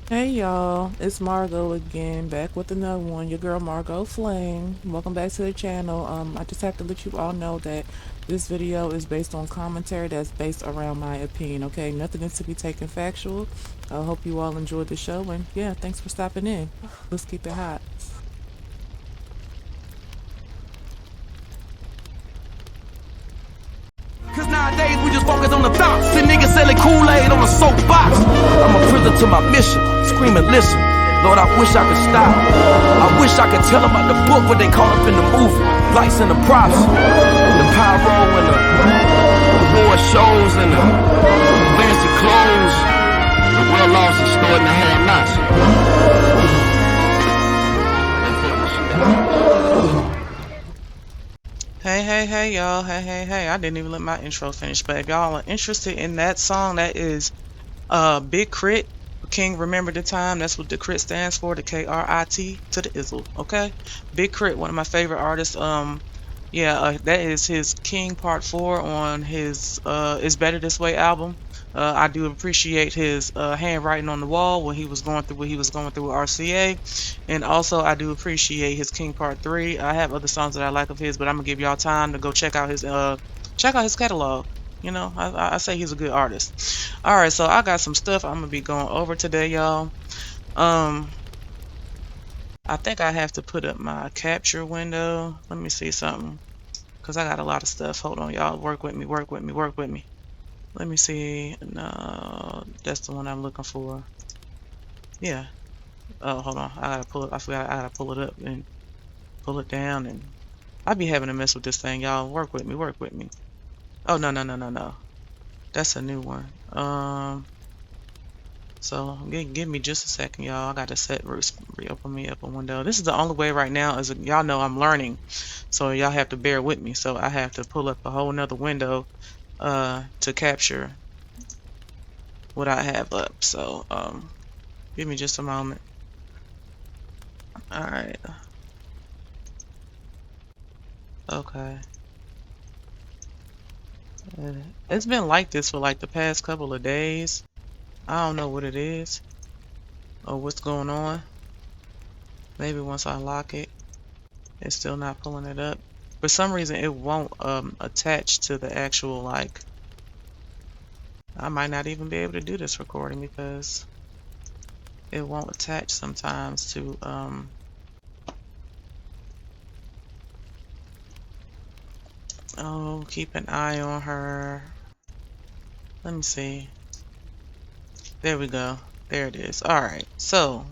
Hey y'all, it's Margot again, back with another one. Your girl Margot Flame. Welcome back to the channel. I just have to let you all know that this video is based on commentary that's based around my opinion. Okay, nothing is to be taken factual. I hope you all enjoyed the show, and yeah, thanks for stopping in. Let's keep it hot. Cause nowadays we just focus on the thoughts. See niggas selling Kool-Aid on a soapbox. I'm a prisoner to my mission, screaming, listen. Lord, I wish I could stop. I wish I could tell about the book, but they caught up in the movie. Lights and the props, the pyro and the award shows and the fancy clothes. The well lost is starting to have knots. Hey, y'all. Hey. I didn't even let my intro finish. But if y'all are interested in that song, that is Big Crit. King Remember the Time. That's what the crit stands for, the K-R-I-T to the Izzle. Okay? Big Crit, one of my favorite artists. That is his King Part 4 on his It's Better This Way album. I do appreciate his handwriting on the wall when he was going through what he was going through with RCA. And also I do appreciate his King Part 3. I have other songs that I like of his, but I'm gonna give y'all time to go check out his catalog. You know, I say he's a good artist. All right, so I got some stuff I'm gonna be going over today, y'all. I think I have to put up my capture window. Let me see something, because I got a lot of stuff. Hold on, y'all. Work with me. Let me see. No, that's the one I'm looking for. Yeah. Oh, hold on. I gotta pull it. I forgot. I gotta pull it up and pull it down, and I be having to mess with this thing, y'all. Work with me. Oh, no. That's a new one. So give me just a second, y'all. I gotta reopen me up a window. This is the only way right now, as y'all know, I'm learning, so y'all have to bear with me. So I have to pull up a whole nother window to capture what I have up. So give me just a moment. All right. Okay. It's been like this for like the past couple of days. I don't know what it is or what's going on. Maybe once I lock it, it's still not pulling it up. For some reason, it won't attach to the actual, like, I might not even be able to do this recording because it won't attach sometimes to oh, keep an eye on her. Let me see. There we go. There it is. All right. So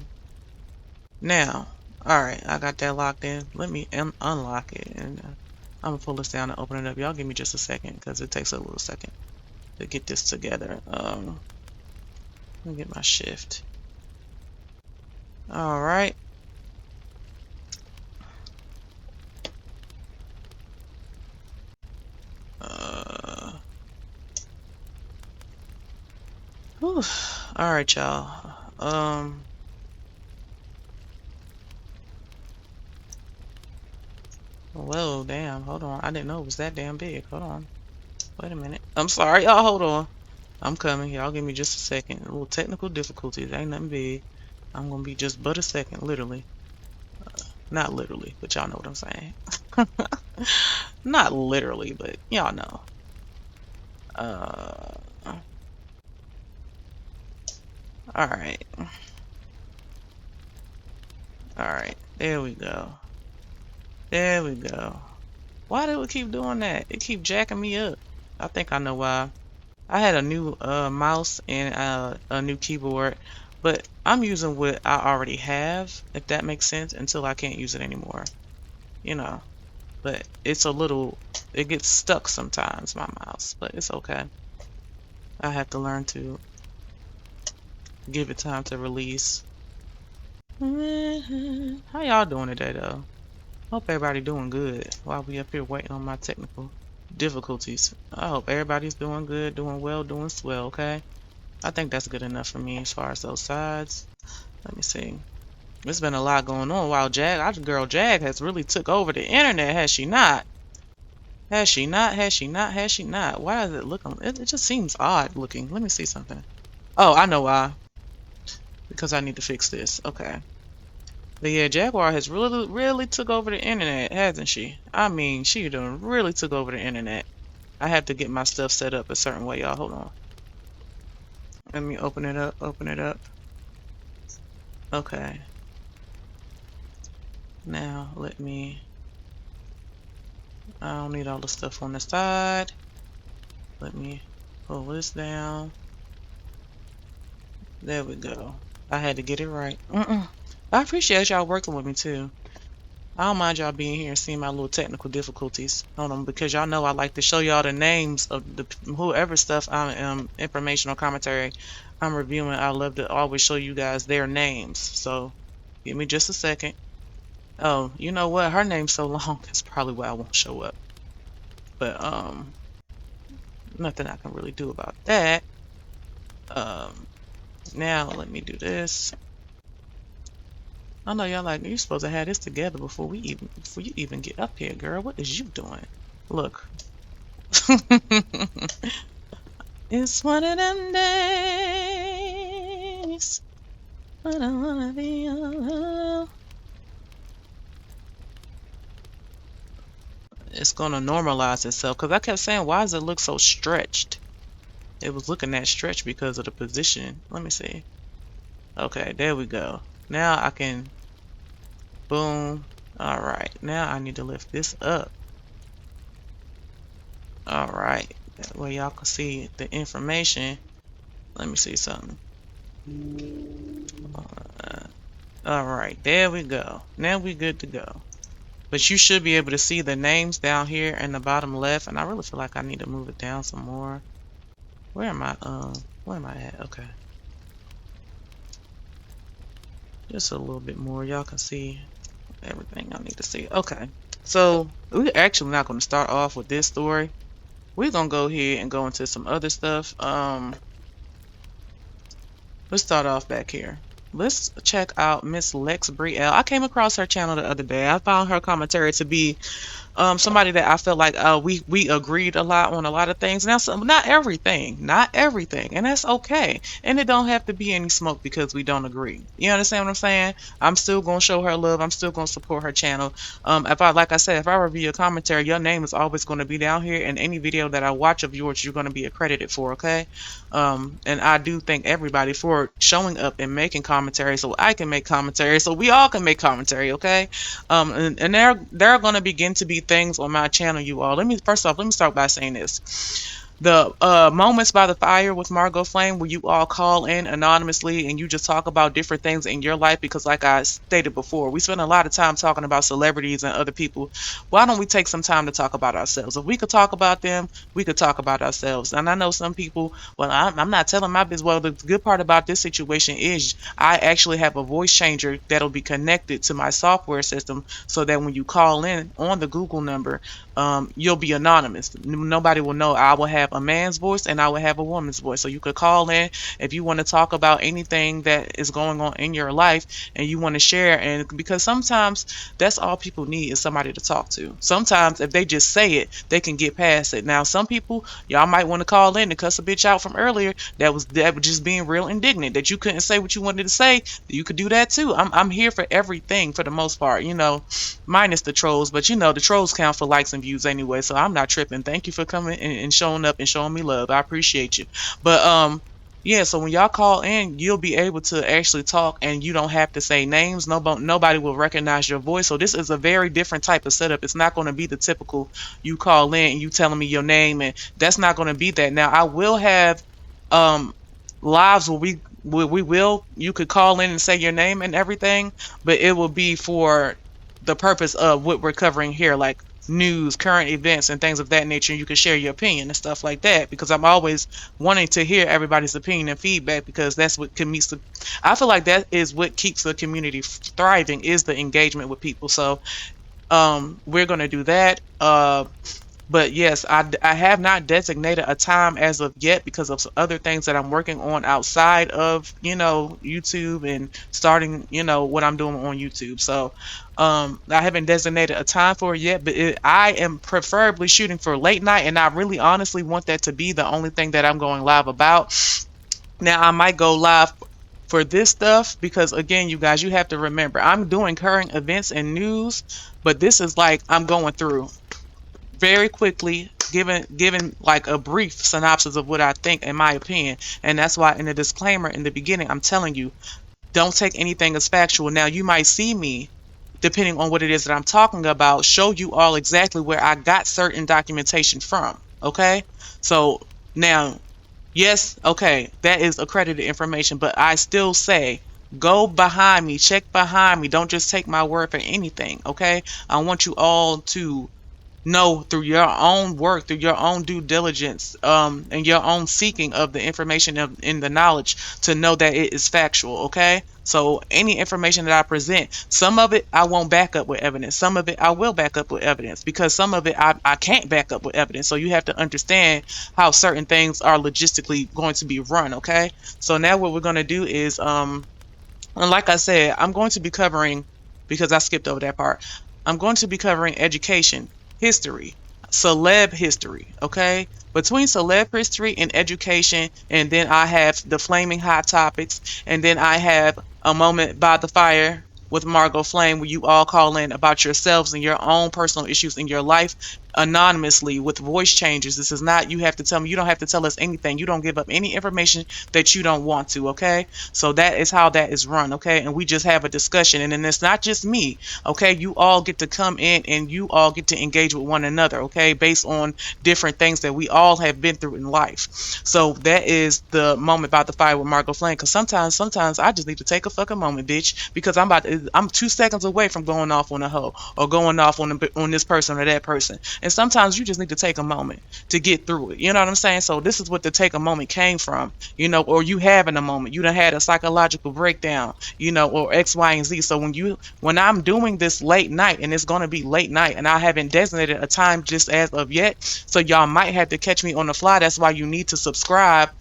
now, all right, I got that locked in. Let me unlock it, and I'm gonna pull this down and open it up. Y'all give me just a second because it takes a little second to get this together. Let me get my shift. All right. Whew. All right, y'all. Whoa, damn. Hold on. I didn't know it was that damn big. Hold on. Wait a minute. I'm sorry, y'all. Hold on. I'm coming. Y'all give me just a second. A little technical difficulties. Ain't nothing big. I'm gonna be just but a second, literally. Not literally, but y'all know what I'm saying. Not literally, but y'all know. All right. All right. There we go. There we go. Why do it keep doing that? It keep jacking me up. I think I know why. I had a new mouse and a new keyboard, but I'm using what I already have, if that makes sense, until I can't use it anymore. You know, but it's a little, it gets stuck sometimes, my mouse, but it's okay. I have to learn to give it time to release. How y'all doing today, though? Hope everybody doing good while we up here waiting on my technical difficulties. I hope everybody's doing good, doing well, doing swell, okay? I think that's good enough for me as far as those sides. Let me see. There's been a lot going on while our girl Jag has really took over the internet, has she not? Has she not? Why is it looking? It just seems odd looking. Let me see something. Oh, I know why. because I need to fix this. Okay. But yeah, Jaguar has really took over the internet, hasn't she? I mean, she done really took over the internet. I have to get my stuff set up a certain way, y'all. Hold on. Let me open it up, Okay. Now, let me... I don't need all the stuff on the side. Let me pull this down. There we go. I had to get it right. I appreciate y'all working with me, too. I don't mind y'all being here and seeing my little technical difficulties. Hold on, because y'all know I like to show y'all the names of the whoever stuff I am information or commentary I'm reviewing. I love to always show you guys their names. So give me just a second. Oh, you know what? Her name's so long, that's probably why I won't show up. But nothing I can really do about that. Now let me do this. I know y'all like, you're supposed to have this together before you even get up here, girl. What is you doing? Look. It's one of them days when I wanna be alone. It's gonna normalize itself, because I kept saying, why does it look so stretched? It was looking that stretched because of the position. Let me see. Okay, there we go. Now I can, boom. All right, now I need to lift this up. All right, that way y'all can see the information. Let me see something. All right, there we go. Now we good to go. But you should be able to see the names down here in the bottom left, and I really feel like I need to move it down some more. Where am I at? Okay. Just a little bit more. Y'all can see everything I need to see. Okay. So we're actually not going to start off with this story. We're going to go ahead and go into some other stuff. Let's start off back here. Let's check out Miss Lex Brielle. I came across her channel the other day. I found her commentary to be somebody that I felt like we agreed a lot on a lot of things. Now, not everything, and that's okay. And it don't have to be any smoke because we don't agree. You understand what I'm saying? I'm still gonna show her love. I'm still gonna support her channel. Like I said, if I review a commentary, your name is always going to be down here, and any video that I watch of yours, you're going to be accredited for. Okay? And I do thank everybody for showing up and making commentary, so I can make commentary, so we all can make commentary. Okay? And there are going to begin to be things on my channel, you all. First off, let me start by saying this. The Moments by the Fire with Margot Flame, where you all call in anonymously and you just talk about different things in your life, because like I stated before, we spend a lot of time talking about celebrities and other people. Why don't we take some time to talk about ourselves? If we could talk about them, we could talk about ourselves. And I know some people, well, I'm not telling my business. Well, the good part about this situation is I actually have a voice changer that'll be connected to my software system, so that when you call in on the Google number, you'll be anonymous. Nobody will know. I will have a man's voice and I will have a woman's voice. So you could call in if you want to talk about anything that is going on in your life and you want to share. And because sometimes that's all people need is somebody to talk to. Sometimes if they just say it, they can get past it. Now, some people, y'all might want to call in and cuss a bitch out from earlier. That was just being real indignant that you couldn't say what you wanted to say. You could do that too. I'm here for everything for the most part, minus the trolls. But the trolls count for likes and views anyway, so I'm not tripping. Thank you for coming and showing up and showing me love. I appreciate you. But yeah, so when y'all call in, you'll be able to actually talk, and you don't have to say names. Nobody will recognize your voice. So this is a very different type of setup. It's not going to be the typical you call in and you telling me your name, and that's not going to be that. Now, I will have lives where you could call in and say your name and everything, but it will be for the purpose of what we're covering here, like news, current events, and things of that nature. You can share your opinion and stuff like that, because I'm always wanting to hear everybody's opinion and feedback, because that's what I feel like that is what keeps the community thriving, is the engagement with people. So we're going to do that. But yes, I have not designated a time as of yet, because of other things that I'm working on outside of, YouTube, and starting, what I'm doing on YouTube. So I haven't designated a time for it yet, but I am preferably shooting for late night, and I really honestly want that to be the only thing that I'm going live about. Now, I might go live for this stuff, because again, you guys, you have to remember, I'm doing current events and news, but this is like I'm going through very quickly, giving like a brief synopsis of what I think in my opinion. And that's why in the disclaimer in the beginning, I'm telling you, don't take anything as factual. Now you might see me, depending on what it is that I'm talking about, show you all exactly where I got certain documentation from. Okay, so now, yes, okay, that is accredited information, but I still say go behind me, check behind me, don't just take my word for anything. Okay, I want you all to know through your own work, through your own due diligence, and your own seeking of the information in the knowledge, to know that it is factual. Okay, so any information that I present, some of it I won't back up with evidence, some of it I will back up with evidence, because some of it I can't back up with evidence. So you have to understand how certain things are logistically going to be run. Okay, so now what we're going to do is and like I said, I'm going to be covering, because I skipped over that part, I'm going to be covering education, history, celeb history, okay? Between celeb history and education, and then I have the flaming hot topics, and then I have a moment by the fire with Margot Flame, where you all call in about yourselves and your own personal issues in your life anonymously with voice changes. This is not, you have to tell me, you don't have to tell us anything. You don't give up any information that you don't want to, okay? So that is how that is run, okay? And we just have a discussion, and then it's not just me, okay? You all get to come in and you all get to engage with one another, okay? Based on different things that we all have been through in life. So that is the moment about the fire with Margot Flame, because sometimes I just need to take a fucking moment, bitch, because I'm 2 seconds away from going off on a hoe, or going off on this person or that person. And sometimes you just need to take a moment to get through it. You know what I'm saying? So this is what the take a moment came from, you know, or you having a moment. You done had a psychological breakdown, you know, or X, Y, and Z. So when I'm doing this late night, and it's going to be late night, and I haven't designated a time just as of yet, so y'all might have to catch me on the fly. That's why you need to subscribe,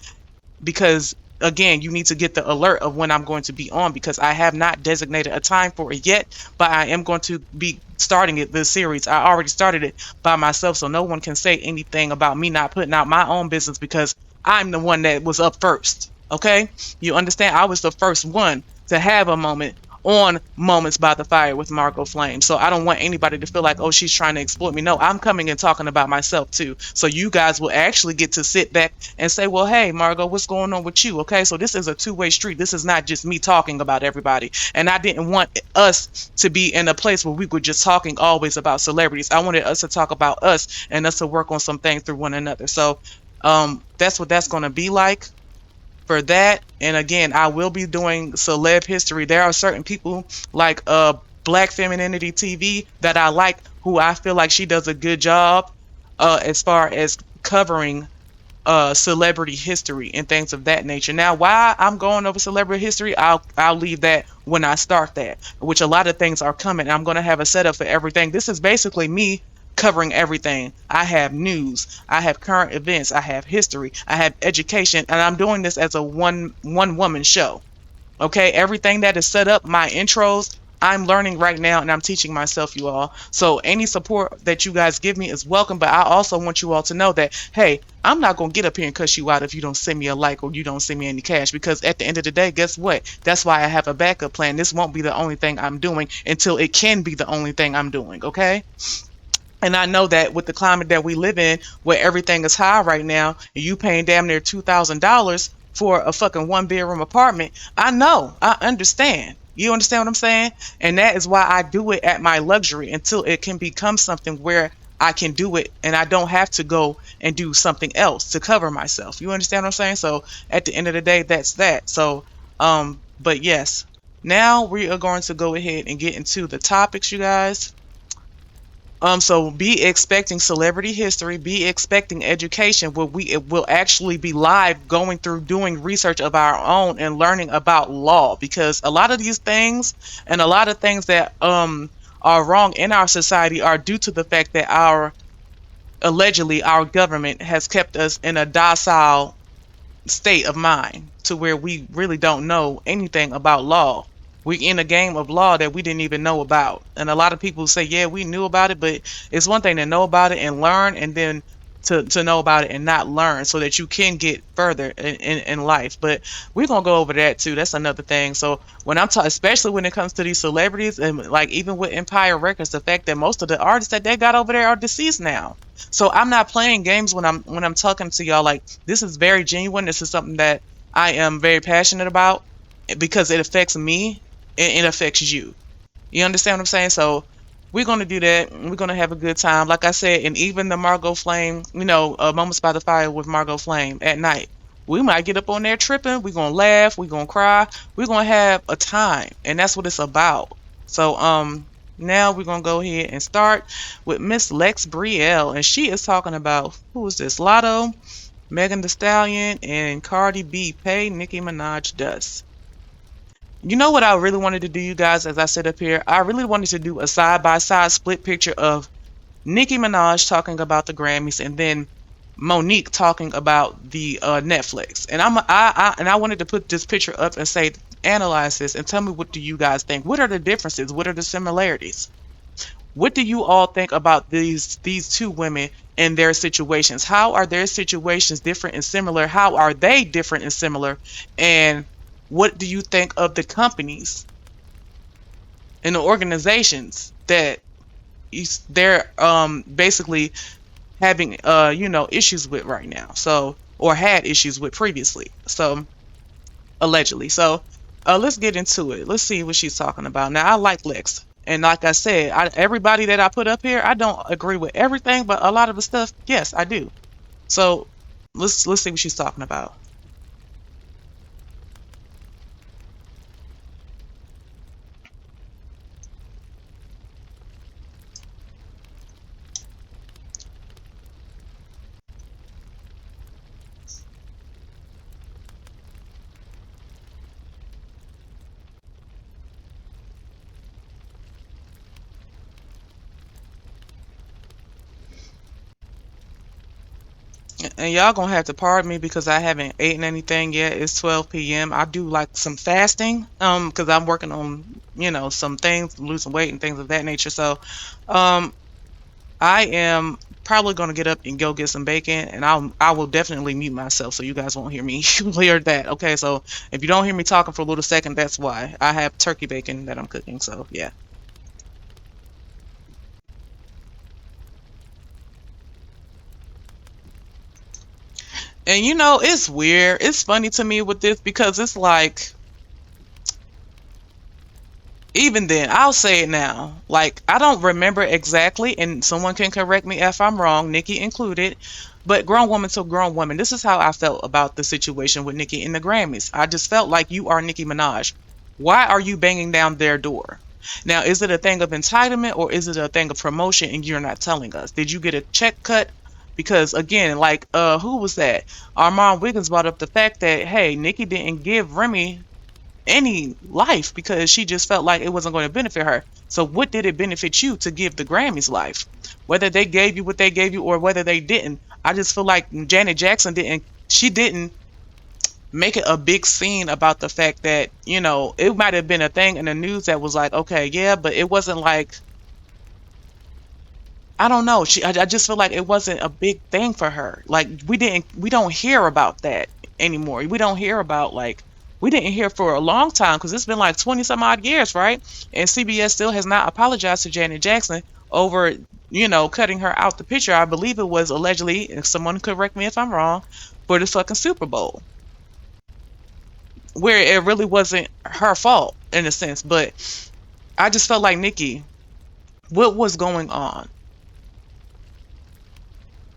because again, you need to get the alert of when I'm going to be on, because I have not designated a time for it yet, but I am going to be starting the series. I already started it by myself, so no one can say anything about me not putting out my own business, because I'm the one that was up first. Okay, you understand? I was the first one to have a moment on Moments by the Fire with Margot Flame. So I don't want anybody to feel like, oh, she's trying to exploit me. No, I'm coming and talking about myself too. So you guys will actually get to sit back and say, well, hey, Margot, what's going on with you? Okay, so this is a two-way street. This is not just me talking about everybody. And I didn't want us to be in a place where we were just talking always about celebrities. I wanted us to talk about us, and us to work on some things through one another. So that's what that's going to be like for that. And again, I will be doing celeb history. There are certain people like Black Femininity TV that I like, who I feel like she does a good job as far as covering celebrity history and things of that nature. Now, why I'm going over celebrity history, I'll leave that when I start that, which a lot of things are coming. I'm going to have a setup for everything. This is basically me covering everything. I have news, I have current events, I have history, I have education, and I'm doing this as a one woman show. Okay, everything that is set up, my intros, I'm learning right now, and I'm teaching myself, you all. So any support that you guys give me is welcome, but I also want you all to know that, hey, I'm not going to get up here and cuss you out if you don't send me a like or you don't send me any cash, because at the end of the day, guess what? That's why I have a backup plan. This won't be the only thing I'm doing until it can be the only thing I'm doing, okay? And I know that with the climate that we live in, where everything is high right now, and you paying damn near $2,000 for a fucking 1-bedroom apartment, I know, I understand. You understand what I'm saying? And that is why I do it at my luxury until it can become something where I can do it and I don't have to go and do something else to cover myself. You understand what I'm saying? So at the end of the day, that's that. So, but yes, now we are going to go ahead and get into the topics, you guys. So be expecting celebrity history, be expecting education, where it will actually be live, going through doing research of our own and learning about law, because a lot of these things and a lot of things that are wrong in our society are due to the fact that allegedly our government has kept us in a docile state of mind to where we really don't know anything about law. We're in a game of law that we didn't even know about. And a lot of people say, yeah, we knew about it, but it's one thing to know about it and learn and then to know about it and not learn so that you can get further in life. But we're gonna go over that too. That's another thing. So when I'm talking, especially when it comes to these celebrities and like even with Empire Records, the fact that most of the artists that they got over there are deceased now. So I'm not playing games when I'm talking to y'all. Like, this is very genuine. This is something that I am very passionate about because it affects me and it affects you. You understand what I'm saying? So we're gonna do that. We're gonna have a good time. Like I said, and even the Margot Flame, Moments by the Fire with Margot Flame at night. We might get up on there tripping. We're gonna laugh. We're gonna cry. We're gonna have a time, and that's what it's about. So now we're gonna go ahead and start with Miss Lex Brielle, and she is talking about, who is this? Lotto, Megan Thee Stallion, and Cardi B pay Nicki Minaj dust. You know what I really wanted to do, you guys, as I sit up here? I really wanted to do a side-by-side split picture of Nicki Minaj talking about the Grammys and then Monique talking about the Netflix. And I wanted to put this picture up and say, analyze this and tell me, what do you guys think? What are the differences? What are the similarities? What do you all think about these two women and their situations? How are their situations different and similar? How are they different and similar? And what do you think of the companies and the organizations that they're basically having issues with right now? So, or had issues with previously. So, allegedly. So, let's get into it. Let's see what she's talking about. Now, I like Lex. And like I said, everybody that I put up here, I don't agree with everything, but a lot of the stuff, yes, I do. So let's see what she's talking about. And y'all gonna have to pardon me because I haven't eaten anything yet. It's 12 p.m. I do like some fasting, because I'm working on, some things, losing weight and things of that nature. So, um, I am probably gonna get up and go get some bacon, and I will definitely mute myself so you guys won't hear me hear that. Okay, so if you don't hear me talking for a little second, that's why. I have turkey bacon that I'm cooking. So yeah. And it's weird. It's funny to me with this because it's like, even then, I'll say it now. Like, I don't remember exactly, and someone can correct me if I'm wrong, Nikki included, but grown woman to grown woman, this is how I felt about the situation with Nikki in the Grammys. I just felt like, you are Nicki Minaj. Why are you banging down their door? Now, is it a thing of entitlement or is it a thing of promotion and you're not telling us? Did you get a check cut? Because again, like, who was that? Armand Wiggins brought up the fact that, hey, Nikki didn't give Remy any life because she just felt like it wasn't going to benefit her. So what did it benefit you to give the Grammys life? Whether they gave you what they gave you or whether they didn't, I just feel like Janet Jackson didn't make it a big scene about the fact that, it might have been a thing in the news that was like, okay, yeah, but it wasn't like, I don't know. I just feel like it wasn't a big thing for her. Like, we don't hear about that anymore. We don't hear about, like, we didn't hear for a long time because it's been like 20 some odd years, right? And CBS still has not apologized to Janet Jackson over, cutting her out the picture. I believe it was allegedly, if someone correct me if I'm wrong, for the fucking Super Bowl, where it really wasn't her fault in a sense. But I just felt like, Nikki, what was going on?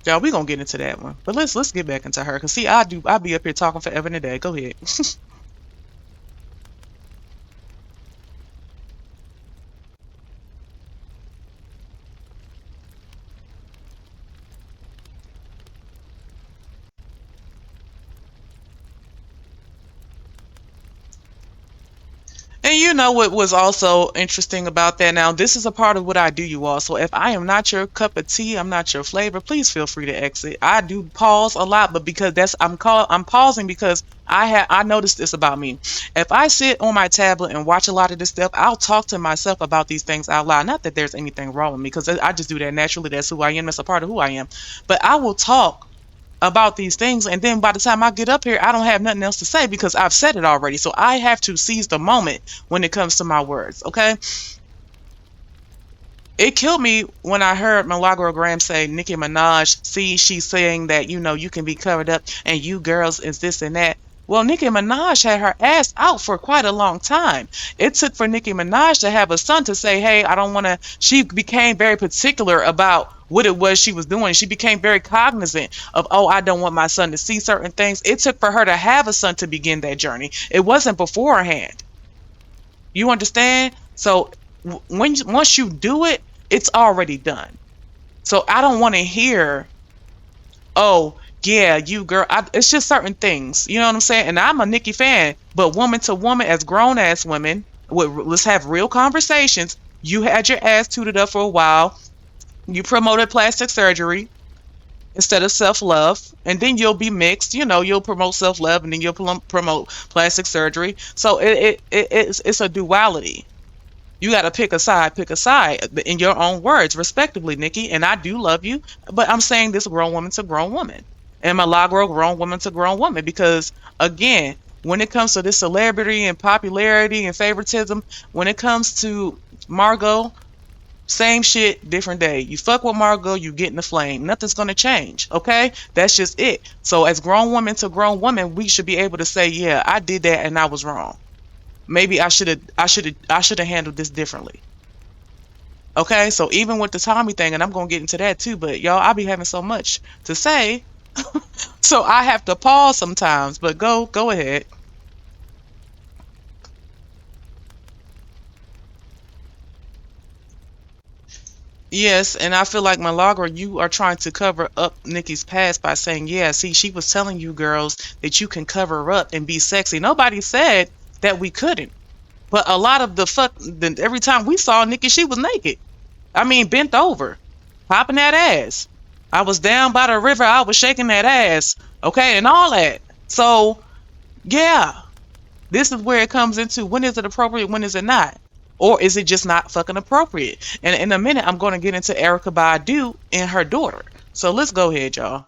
Yeah, we gonna get into that one, but let's get back into her. Cause see, I'll be up here talking forever and a day. Go ahead. And you know what was also interesting about that? Now, this is a part of what I do, you all. So if I am not your cup of tea, I'm not your flavor, please feel free to exit. I do pause a lot, but because I'm pausing because I noticed this about me. If I sit on my tablet and watch a lot of this stuff, I'll talk to myself about these things out loud. Not that there's anything wrong with me, because I just do that naturally. That's who I am. That's a part of who I am. But I will talk about these things, and then by the time I get up here I don't have nothing else to say because I've said it already. So I have to seize the moment when it comes to my words. Okay, it killed me when I heard Milagro Graham say Nicki Minaj, see, she's saying that, you know, you can be covered up and you girls is this and that. Well, Nicki Minaj had her ass out for quite a long time. It took for Nicki Minaj to have a son to say, hey, I don't want to. She became very particular about what it was she was doing. She became very cognizant of, oh, I don't want my son to see certain things. It took for her to have a son to begin that journey. It wasn't beforehand. You understand? So once you do it, it's already done. So I don't want to hear, oh yeah, you girl. It's just certain things, you know what I'm saying? And I'm a Nicki fan, but woman to woman, as grown ass women, let's have real conversations. You had your ass tooted up for a while. You promoted plastic surgery instead of self-love, and then you'll be mixed. You know, you'll promote self-love and then you'll promote plastic surgery. So it's a duality. You got to pick a side in your own words, respectively, Nicki. And I do love you, but I'm saying this grown woman to grown woman, and Milagro grown woman to grown woman, because again, when it comes to this celebrity and popularity and favoritism, when it comes to Margot, same shit, different day. You fuck with Margot, you get in the flame. Nothing's gonna change, okay? That's just it. So as grown woman to grown woman, we should be able to say, yeah, I did that and I was wrong. Maybe I should have handled this differently. Okay, so even with the Tommy thing, and I'm gonna get into that too, but y'all, I be having so much to say, so I have to pause sometimes. But go ahead. Yes, and I feel like Milagro, you are trying to cover up Nicki's past by saying, yeah, see, she was telling you girls that you can cover up and be sexy. Nobody said that we couldn't. But a lot of every time we saw Nicki, she was naked. I mean, bent over, popping that ass. I was down by the river, I was shaking that ass, okay, and all that. So, yeah, this is where it comes into, when is it appropriate, when is it not? Or is it just not fucking appropriate? And in a minute, I'm going to get into Erykah Badu and her daughter. So let's go ahead, y'all.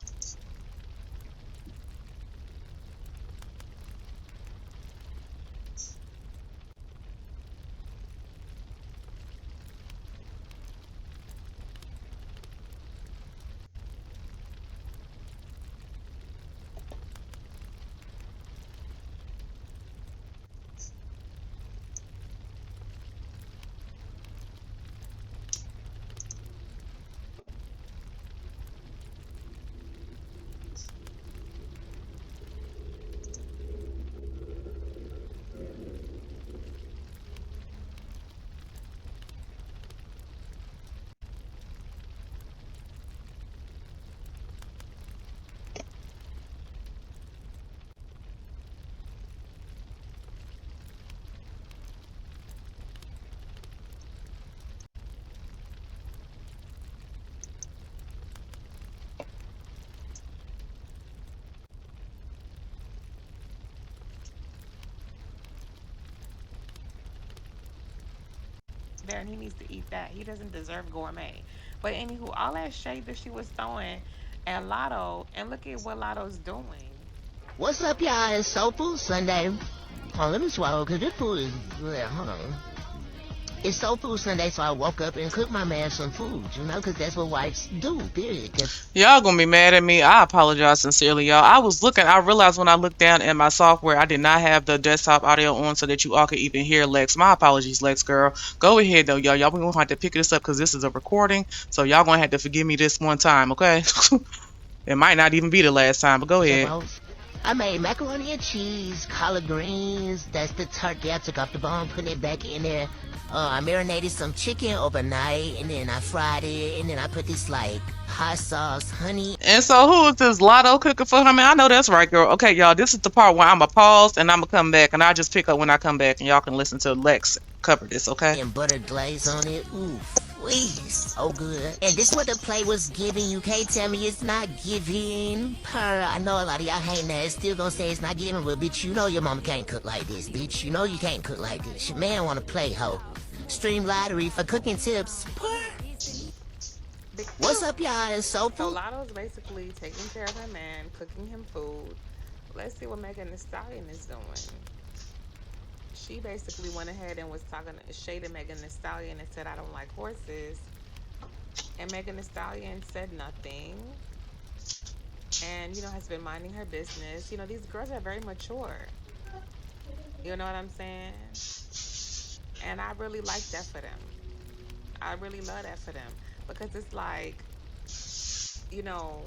There and he needs to eat that. He doesn't deserve gourmet. But anywho, all that shade that she was throwing at Lotto, and look at what Lotto's doing. What's up, y'all? It's Soul Food Sunday. Oh, let me swallow, because this food is good. Hold on. It's Soul Food Sunday, so I woke up and cooked my man some food, you know, because that's what wives do, period. Y'all gonna be mad at me. I apologize sincerely, y'all. I realized when I looked down at my software, I did not have the desktop audio on so that you all could even hear Lex. My apologies, Lex girl. Go ahead though, y'all. Y'all gonna have to pick this up because this is a recording. So y'all gonna have to forgive me this one time, okay? It might not even be the last time, but go ahead. I made macaroni and cheese, collard greens. That's the turkey. I took off the bone, putting it back in there. I marinated some chicken overnight, and then I fried it, and then I put this like hot sauce, honey. And so who is this Lotto cooking for her? Man, I know that's right, girl. Okay, y'all, this is the part where I'm going to pause and I'm going to come back, and I'll just pick up when I come back, and y'all can listen to Lex cover this, okay? And butter glaze on it. Ooh, please. So good. And this what the plate was giving. You can't tell me it's not giving. I know a lot of y'all hating that. Still gonna say it's not giving, but bitch, you know your mama can't cook like this, bitch. You know you can't cook like this. Your man wanna play, ho. Stream lottery for cooking tips. What's up, y'all? It's So Soulful. Lotto's basically taking care of her man, cooking him food. Let's see what Megan Thee Stallion is doing. She basically went ahead and was shading Megan Thee Stallion and said, "I don't like horses." And Megan Thee Stallion said nothing. And, has been minding her business. These girls are very mature. You know what I'm saying? And I really like that for them. I really love that for them. Because it's like, you know,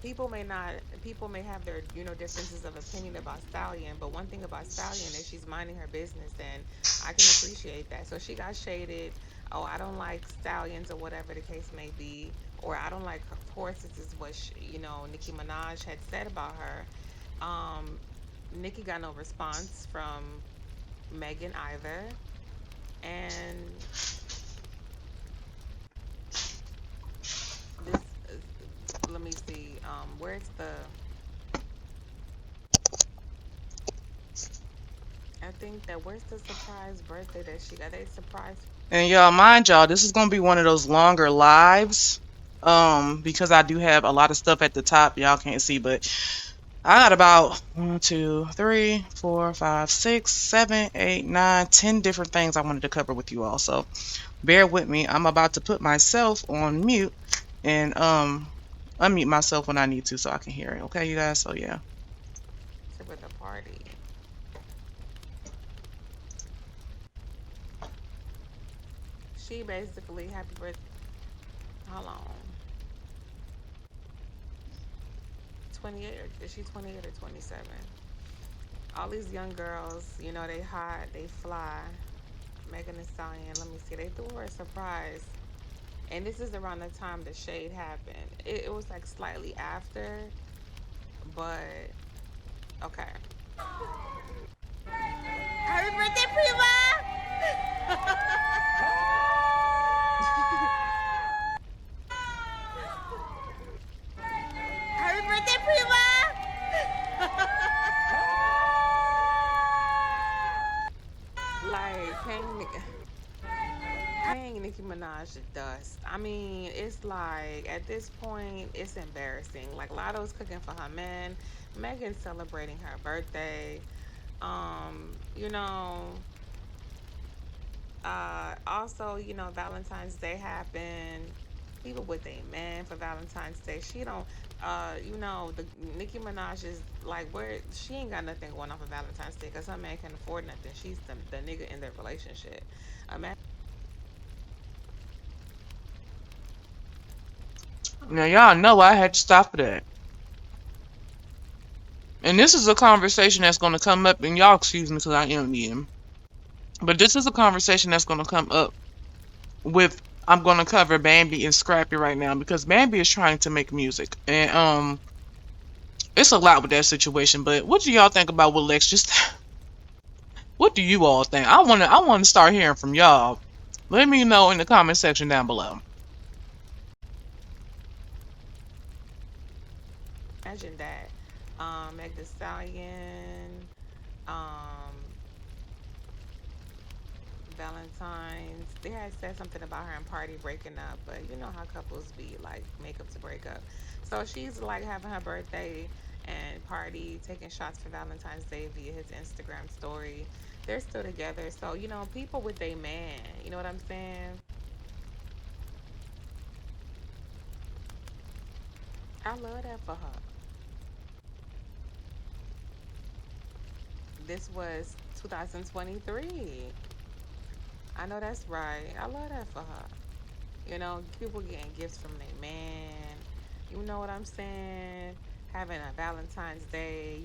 people may have their, differences of opinion about Stallion, but one thing about Stallion is she's minding her business, and I can appreciate that. So she got shaded. Oh, I don't like stallions, or whatever the case may be, or I don't like horses is what Nicki Minaj had said about her. Nicki got no response from Megan either, and this let me see. Where's the? I think that where's the surprise birthday that she got? They surprised. And y'all, mind y'all, this is gonna be one of those longer lives, because I do have a lot of stuff at the top y'all can't see, but I got about 1, 2, 3, 4, 5, 6, 7, 8, 9, 10 different things I wanted to cover with you all. So bear with me. I'm about to put myself on mute and unmute myself when I need to so I can hear it. Okay, you guys? So yeah. With a party. She basically happy birthday. How long? 28? Is she 28 or 27? All these young girls, they hot, they fly. Megan Thee Stallion, let me see. They threw her a surprise. And this is around the time the shade happened. It was like slightly after, but okay. Happy birthday, Prima! Happy birthday, Prima! Like, paying Nicki Minaj the dust. I mean, it's like, at this point, it's embarrassing. Like, Lotto's cooking for her man. Megan's celebrating her birthday. You know, also, Valentine's Day happened. People with a man for Valentine's Day. She don't, the Nicki Minaj is like, where she ain't got nothing going on for Valentine's Day because her man can't afford nothing. She's the nigga in their relationship. Now y'all know I had to stop that. And this is a conversation that's going to come up, and y'all excuse me because I am eating. But this is a conversation that's going to come up with, I'm going to cover Bambi and Scrappy right now because Bambi is trying to make music. And it's a lot with that situation. But what do y'all think about what Lex just... What do you all think? I want to start hearing from y'all. Let me know in the comment section down below. Imagine that. Meg Thee Stallion, Valentine's. They had said something about her and Party breaking up, but you know how couples be like, make up to break up. So she's like having her birthday and Party taking shots for Valentine's Day via his Instagram story. They're still together. So, people with a man, you know what I'm saying? I love that for her. This was 2023. I know that's right. I love that for her. People getting gifts from their man. You know what I'm saying? having a Valentine's Day,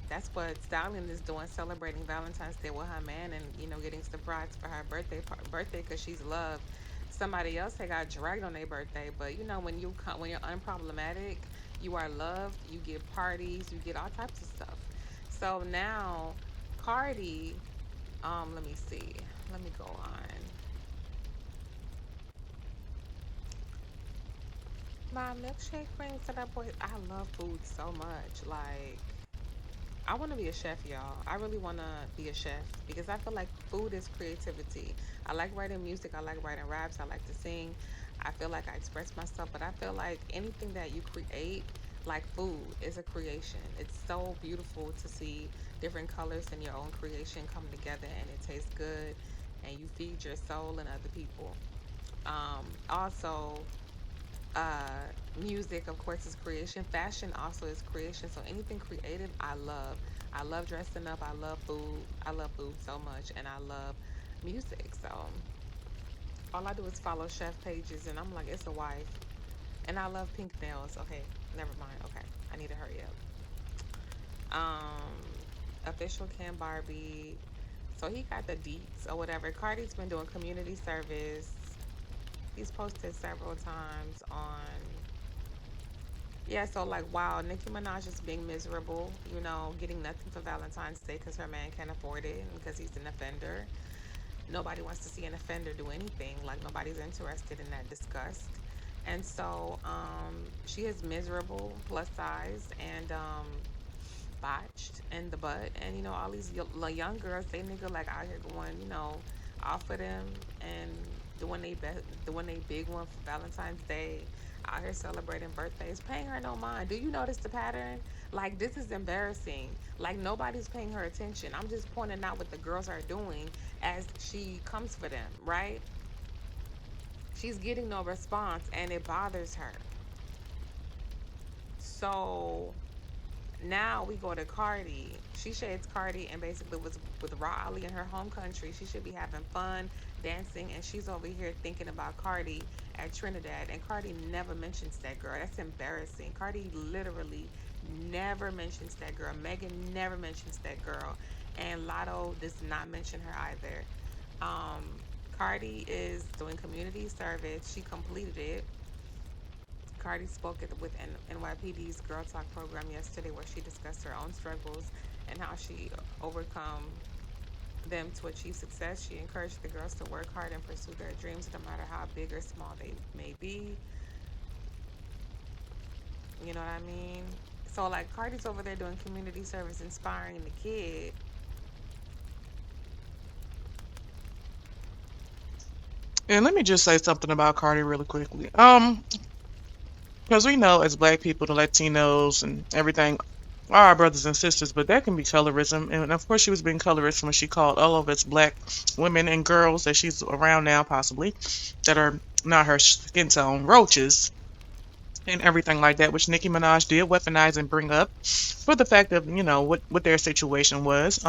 that's what Stallion is doing, celebrating Valentine's Day with her man, and getting surprised for her birthday because she's loved. Somebody else had got dragged on their birthday, but when you're unproblematic, you are loved. You get parties, you get all types of stuff. So now, Cardi, let me see, let me go on. My milkshake brings to that boy. I love food so much, like. I want to be a chef, y'all. I really want to be a chef because I feel like food is creativity. I like writing music. I like writing raps. I like to sing. I feel like I express myself, but I feel like anything that you create, like food, is a creation. It's so beautiful to see different colors in your own creation come together and it tastes good and you feed your soul and other people. Also, uh music of course is creation, fashion also is creation, so anything creative I love dressing up, I love food so much, and I love music. So all I do is follow chef pages and I'm like, it's a wife. And I love pink nails. Okay, never mind. Okay, I need to hurry up. Official Cam Barbie, so he got the deets or whatever. Cardi's been doing community service. He's posted several times on. Yeah, so like, wow, Nicki Minaj is being miserable, getting nothing for Valentine's Day because her man can't afford it and because he's an offender. Nobody wants to see an offender do anything. Like, nobody's interested in that disgust. And so she is miserable, plus size, and botched in the butt. And, all these young girls, they nigga like out here going, off of them and doing they big one for Valentine's Day, out here celebrating birthdays, paying her no mind. Do you notice the pattern? Like, this is embarrassing. Like, nobody's paying her attention. I'm just pointing out what the girls are doing as she comes for them, right? She's getting no response and it bothers her. So now we go to Cardi. She shades Cardi and basically was with Raw Ali in her home country. She should be having fun, dancing, and she's over here thinking about Cardi at Trinidad. And Cardi never mentions that girl. That's embarrassing. Cardi literally never mentions that girl. Megan never mentions that girl. And Lotto does not mention her either. Cardi is doing community service. She completed it. Cardi spoke with NYPD's Girl Talk program yesterday, where she discussed her own struggles and how she overcome them to achieve success. She encouraged the girls to work hard and pursue their dreams, no matter how big or small they may be. You know what I mean? So, like, Cardi's over there doing community service, inspiring the kid. And let me just say something about Cardi really quickly. Because we know as black people, the Latinos and everything are our brothers and sisters, but that can be colorism. And of course, she was being colorist when she called all of us black women and girls that she's around now, possibly, that are not her skin tone, roaches and everything like that, which Nicki Minaj did weaponize and bring up for the fact of, what their situation was,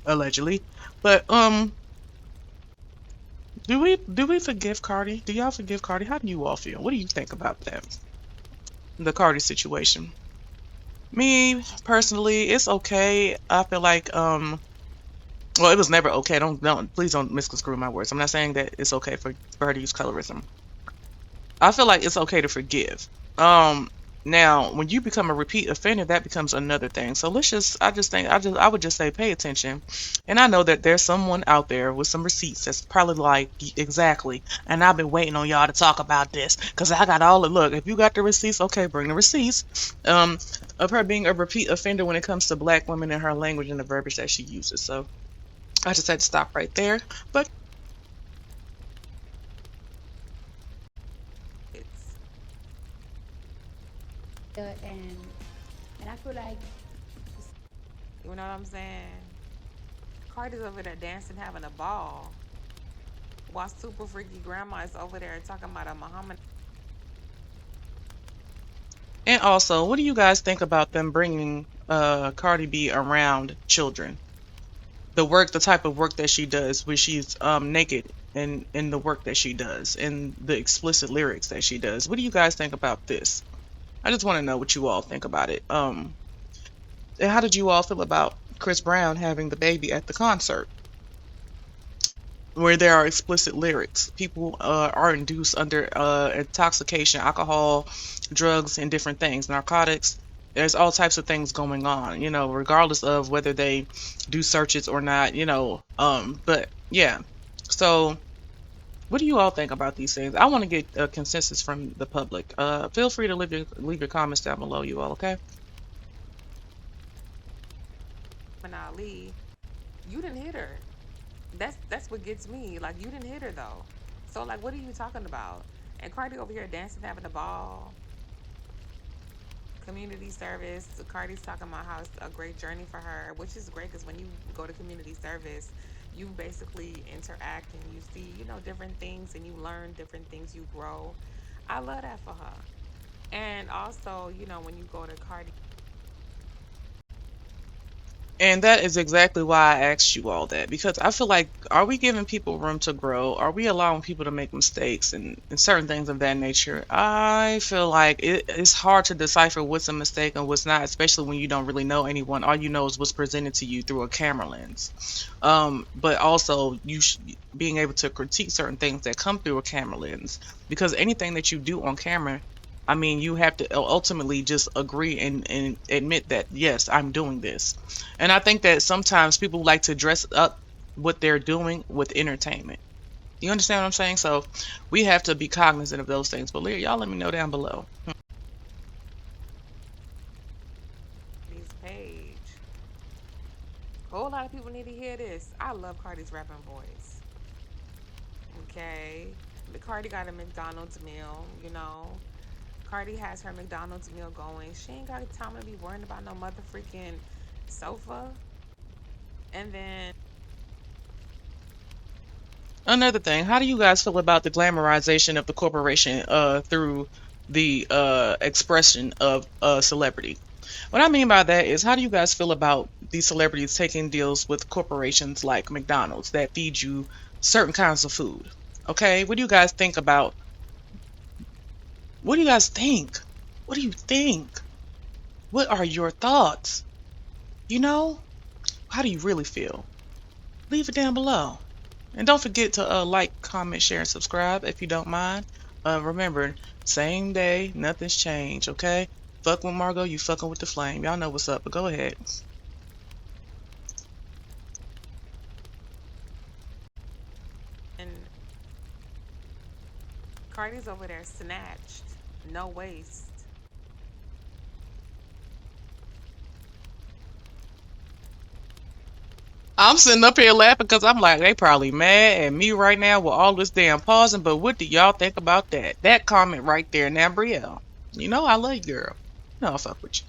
allegedly. But do we forgive Cardi? Do y'all forgive Cardi? How do you all feel? What do you think about that? The Cardi situation. Me personally, it's okay. I feel like well, it was never okay. Please don't misconstrue my words. I'm not saying that it's okay for her to use colorism. I feel like it's okay to forgive. Now when you become a repeat offender, that becomes another thing. So I would just say pay attention. And I know that there's someone out there with some receipts that's probably like, exactly, and I've been waiting on y'all to talk about this because I got all the look. If you got the receipts, okay, bring the receipts. Of her being a repeat offender when it comes to black women and her language and the verbiage that she uses. So I just had to stop right there. But It's and I feel like You know what I'm saying? Cardi's over there dancing, having a ball, while super freaky grandma is over there talking about a Muhammad. and also, what do you guys think about them bringing Cardi B around children? The type of work that she does, where she's naked in the work that she does, and the explicit lyrics that she does. What do you guys think about this? I just want to know what you all think about it. And how did you all feel about Chris Brown having the baby at the concert, where there are explicit lyrics? People are induced under intoxication, alcohol, drugs, and different things, narcotics. There's all types of things going on, regardless of whether they do searches or not, but yeah. So what do you all think about these things? I want to get a consensus from the public. Feel free to leave your comments down below, you all, okay? And Ali, you didn't hit her. That's what gets me. Like, you didn't hit her though. So like, what are you talking about? And Cardi over here dancing, having a ball. Community service. Cardi's talking about how it's a great journey for her, which is great because when you go to community service, you basically interact and you see, different things and you learn different things, you grow. I love that for her. And also, when you go to Cardi. And that is exactly why I asked you all that, because I feel like, are we giving people room to grow? Are we allowing people to make mistakes and certain things of that nature? I feel like it's hard to decipher what's a mistake and what's not, especially when you don't really know anyone. All you know is what's presented to you through a camera lens. But also being able to critique certain things that come through a camera lens, because anything that you do on camera, I mean, you have to ultimately just agree and admit that, yes, I'm doing this. And I think that sometimes people like to dress up what they're doing with entertainment. You understand what I'm saying? So we have to be cognizant of those things. But y'all let me know down below. Page. A whole lot of people need to hear this. I love Cardi's rapping voice. Okay. Cardi got a McDonald's meal, Cardi has her McDonald's meal going. She ain't got time to be worrying about no mother freaking sofa. And then another thing, how do you guys feel about the glamorization of the corporation through the expression of celebrity? What I mean by that is, how do you guys feel about these celebrities taking deals with corporations like McDonald's that feed you certain kinds of food? Okay, what do you guys think about? What do you guys think? What do you think? What are your thoughts? How do you really feel? Leave it down below. And don't forget to like, comment, share, and subscribe if you don't mind. Remember, same day, nothing's changed, okay? Fuck with Margot, you fucking with the flame. Y'all know what's up, but go ahead. And Cardi's over there snatched. No waste. I'm sitting up here laughing because I'm like, they probably mad at me right now with all this damn pausing, but what do y'all think about that? That comment right there. Now, Brielle, I love you, girl. I'll fuck with you.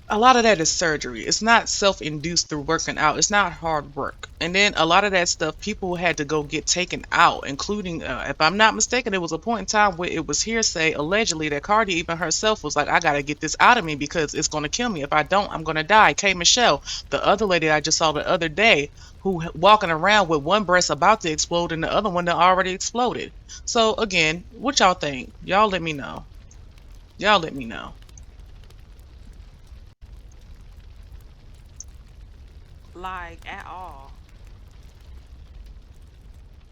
A lot of that is surgery. It's not self-induced through working out. It's not hard work. And then a lot of that stuff, people had to go get taken out, including, if I'm not mistaken, there was a point in time where it was hearsay, allegedly, that Cardi even herself was like, I got to get this out of me because it's going to kill me. If I don't, I'm going to die. K. Michelle, the other lady I just saw the other day, who walking around with one breast about to explode and the other one that already exploded. So, again, what y'all think? Y'all let me know. Y'all let me know. Like, at all.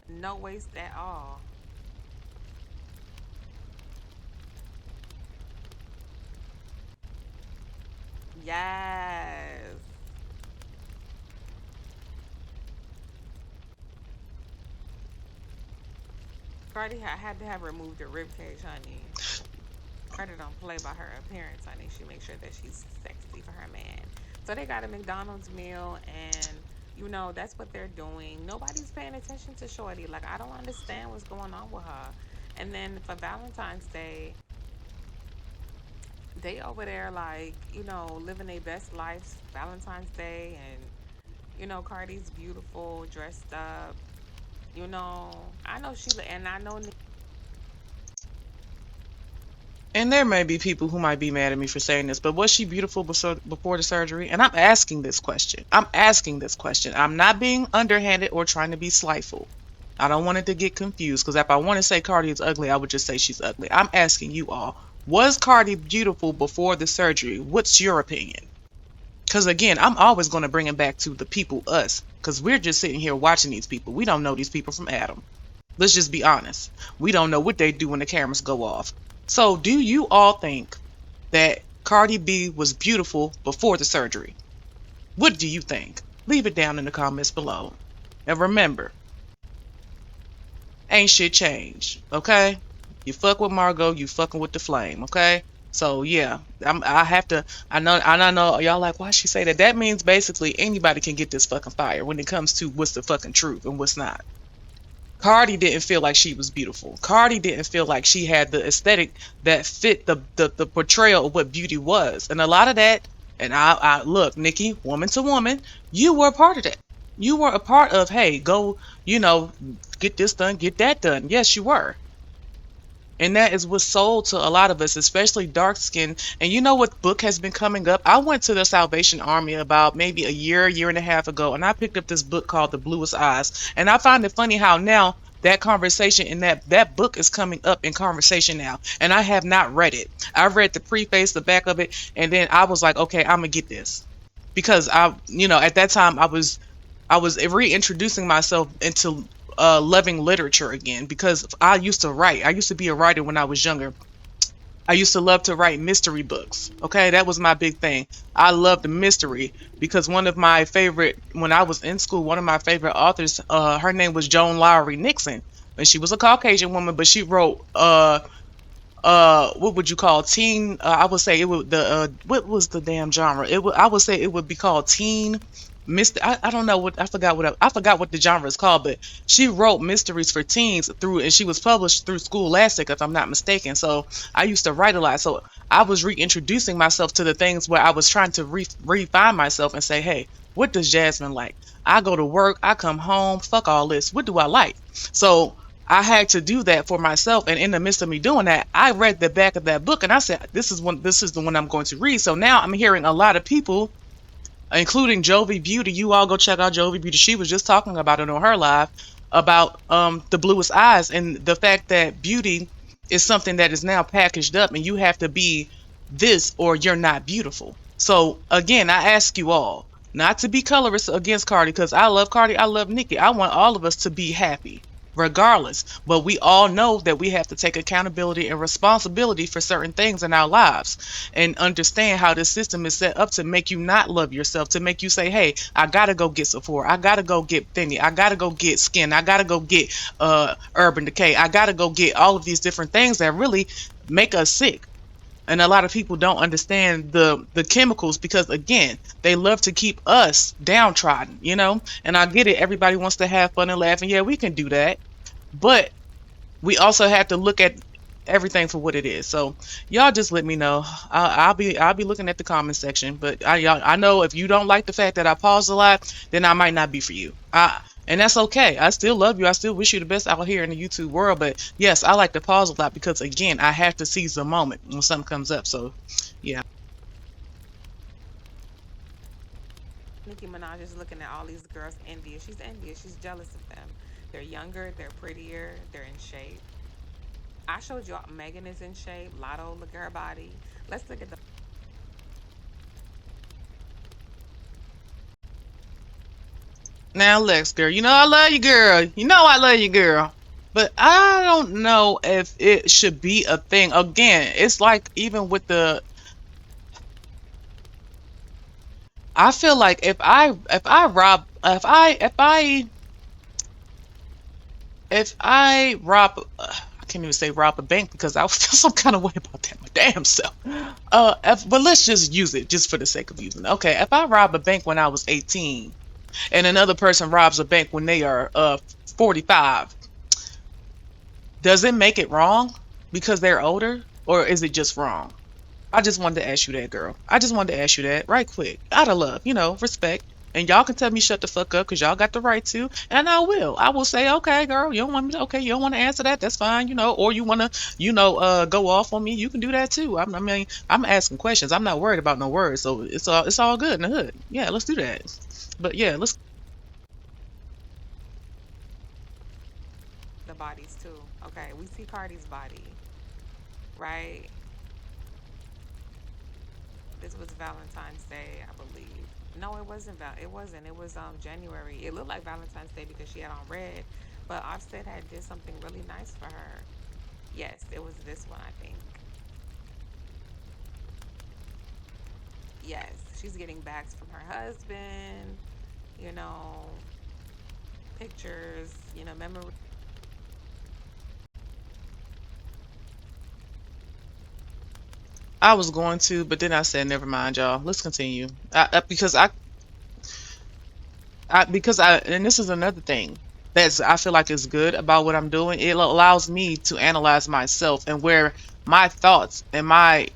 No waste at all. Yes. Cardi had to have removed her ribcage, honey. Cardi don't play by her appearance, honey. She makes sure that she's sexy for her man. So they got a McDonald's meal, and that's what they're doing. Nobody's paying attention to Shorty. Like, I don't understand what's going on with her. And then for Valentine's Day, they over there like, living their best lives. Valentine's Day, and Cardi's beautiful, dressed up. I know Sheila, and I know. And there may be people who might be mad at me for saying this, but was she beautiful before the surgery? And I'm asking this question. I'm not being underhanded or trying to be slightful. I don't want it to get confused, because if I want to say Cardi is ugly, I would just say she's ugly. I'm asking you all, Was Cardi beautiful before the surgery? What's your opinion? Because again, I'm always going to bring it back to the people, us, because we're just sitting here watching these people. We don't know these people from Adam. Let's just be honest. We don't know what they do when the cameras go off. So do you all think that Cardi B was beautiful before the surgery? What do you think? Leave it down in the comments below. And remember, ain't shit changed, okay? You fuck with Margot, you fucking with the flame, okay? So yeah, I know y'all like, why she say that? That means basically anybody can get this fucking fire when it comes to what's the fucking truth and what's not. Cardi didn't feel like she was beautiful. Cardi didn't feel like she had the aesthetic that fit the portrayal of what beauty was. And a lot of that, and I look, Nikki, woman to woman, you were a part of that. You were a part of, hey, go, get this done, get that done. Yes, you were. And that is what's sold to a lot of us, especially dark skin. And you know what book has been coming up? I went to the Salvation Army about maybe a year and a half ago, and I picked up this book called The Bluest Eyes. And I find it funny how now that conversation in that book is coming up in conversation now. And I have not read it. I read the preface, the back of it, and then I was like, okay, I'm gonna get this. Because at that time I was reintroducing myself into loving literature again, because I used to write. I used to be a writer when I was younger. I used to love to write mystery books. Okay, that was my big thing. I loved mystery because one of my favorite, when I was in school, one of my favorite authors, her name was Joan Lowry Nixon, and she was a Caucasian woman, but she wrote what would you call teen? I would say it would what was the damn genre? I would say it would be called teen. I don't know what I forgot what the genre is called, but she wrote mysteries for teens and she was published through Scholastic, if I'm not mistaken. So I used to write a lot. So I was reintroducing myself to the things where I was trying to refine myself and say, hey, what does Jasmine like? I go to work, I come home, fuck all this. What do I like? So I had to do that for myself, and in the midst of me doing that, I read the back of that book, and I said, this is the one I'm going to read. So now I'm hearing a lot of people, including Jovi Beauty. You all go check out Jovi Beauty. She was just talking about it on her live about the bluest eyes, and the fact that beauty is something that is now packaged up, and you have to be this or you're not beautiful. So again, I ask you all not to be colorist against Cardi, because I love Cardi, I love Nicki. I want all of us to be happy regardless, but we all know that we have to take accountability and responsibility for certain things in our lives and understand how this system is set up to make you not love yourself, to make you say, hey, I gotta go get Sephora, I gotta go get Fendi, I gotta go get Skin, I gotta go get Urban Decay, I gotta go get all of these different things that really make us sick. And a lot of people don't understand the chemicals, because again, they love to keep us downtrodden, and I get it, everybody wants to have fun and laugh, and yeah, we can do that, but we also have to look at everything for what it is. So y'all just let me know. I'll be looking at the comment section, but I know if you don't like the fact that I pause a lot, then I might not be for you. And that's okay. I still love you. I still wish you the best out here in the YouTube world. But yes, I like to pause a lot because again, I have to seize the moment when something comes up. So yeah. Nicki Minaj is looking at all these girls envious. She's envious. She's jealous of them. They're younger, they're prettier, they're in shape. I showed you Megan is in shape. Lotto, look at her body. Let's look at the. Now, Lex, girl, I love you, girl. I love you, girl. But I don't know if it should be a thing. Again, it's like even with I feel like if I rob I can't even say rob a bank because I feel some kind of way about that my damn self. But let's just use it just for the sake of using it. Okay, if I rob a bank when I was 18 and another person robs a bank when they are 45, does it make it wrong because they're older, or is it just wrong? I just wanted to ask you that, girl. I just wanted to ask you that right quick, out of love, respect. And y'all can tell me shut the fuck up because y'all got the right to, and I will say, okay, girl, you don't want me, okay, you don't want to answer that, that's fine, or you want to, go off on me, you can do that too. I'm asking questions. I'm not worried about no words, so it's all good in the hood. Yeah, let's do that. But yeah, let's. The bodies too. Okay, we see Cardi's body, right? This was Valentine's Day, I believe. No, it wasn't. It wasn't. It was January. It looked like Valentine's Day because she had on red, but Offset had did something really nice for her. Yes, it was this one, I think. Yes, she's getting bags from her husband. You know, pictures. You know, memory. I was going to, but then I said, never mind, y'all. Let's continue. And this is another thing that's I feel like is good about what I'm doing. It allows me to analyze myself and where my thoughts and my,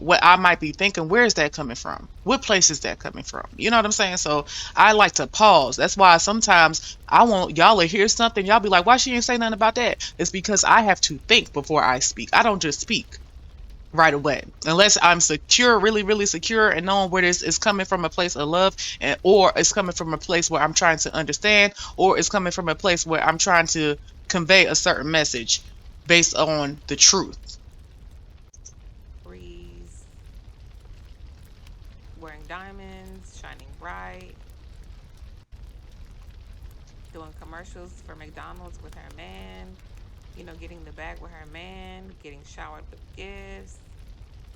what I might be thinking, where is that coming from? What place is that coming from? You know what I'm saying? So I like to pause. That's why sometimes I want y'all to hear something. Y'all be like, why she ain't say nothing about that? It's because I have to think before I speak. I don't just speak right away unless I'm secure, really really secure, and knowing where this is coming from, a place of love, and or it's coming from a place where I'm trying to understand, or it's coming from a place where I'm trying to convey a certain message based on the truth. Breeze, wearing diamonds, shining bright, doing commercials for McDonald's with her man, you know, getting the bag with her man, getting showered with gifts,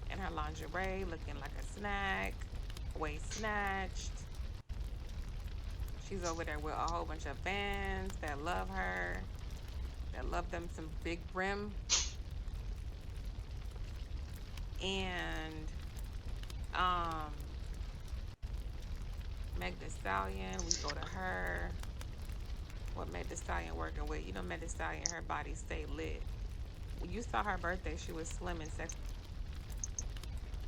and her lingerie looking like a snack, waist snatched. She's over there with a whole bunch of fans that love her, that love them some big brim. And um Meg Thee Stallion, we go to her. What Meg Thee Stallion working with? You know, Meg Thee Stallion, her body stay lit. When you saw her birthday, she was slim and sexy.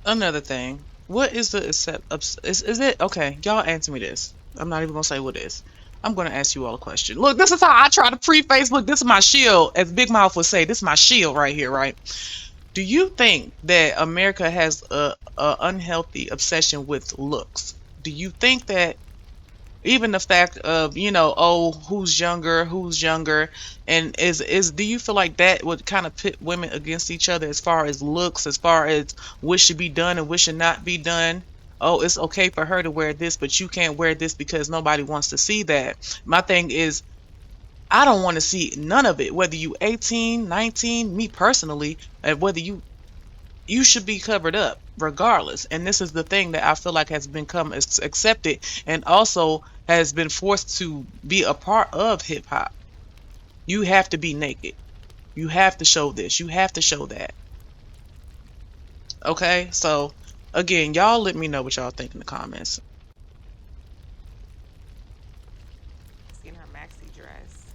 Another thing, what is the is it okay? Y'all answer me this. I'm not even gonna say what it is. I'm gonna ask you all a question. Look, this is how I try to preface. Look, this is my shield, as Big Mouth would say. This is my shield right here, right? Do you think that America has a unhealthy obsession with looks? Do you think that even the fact of, oh, who's younger, and is do you feel like that would kind of pit women against each other as far as looks, as far as what should be done and what should not be done? Oh, it's okay for her to wear this, but you can't wear this because nobody wants to see that. My thing is, I don't want to see none of it, whether you 18, 19, me personally, and whether you should be covered up regardless. And this is the thing that I feel like has become accepted and also has been forced to be a part of hip hop. You have to be naked. You have to show this. You have to show that. Okay? So again, y'all let me know what y'all think in the comments. In her maxi dress.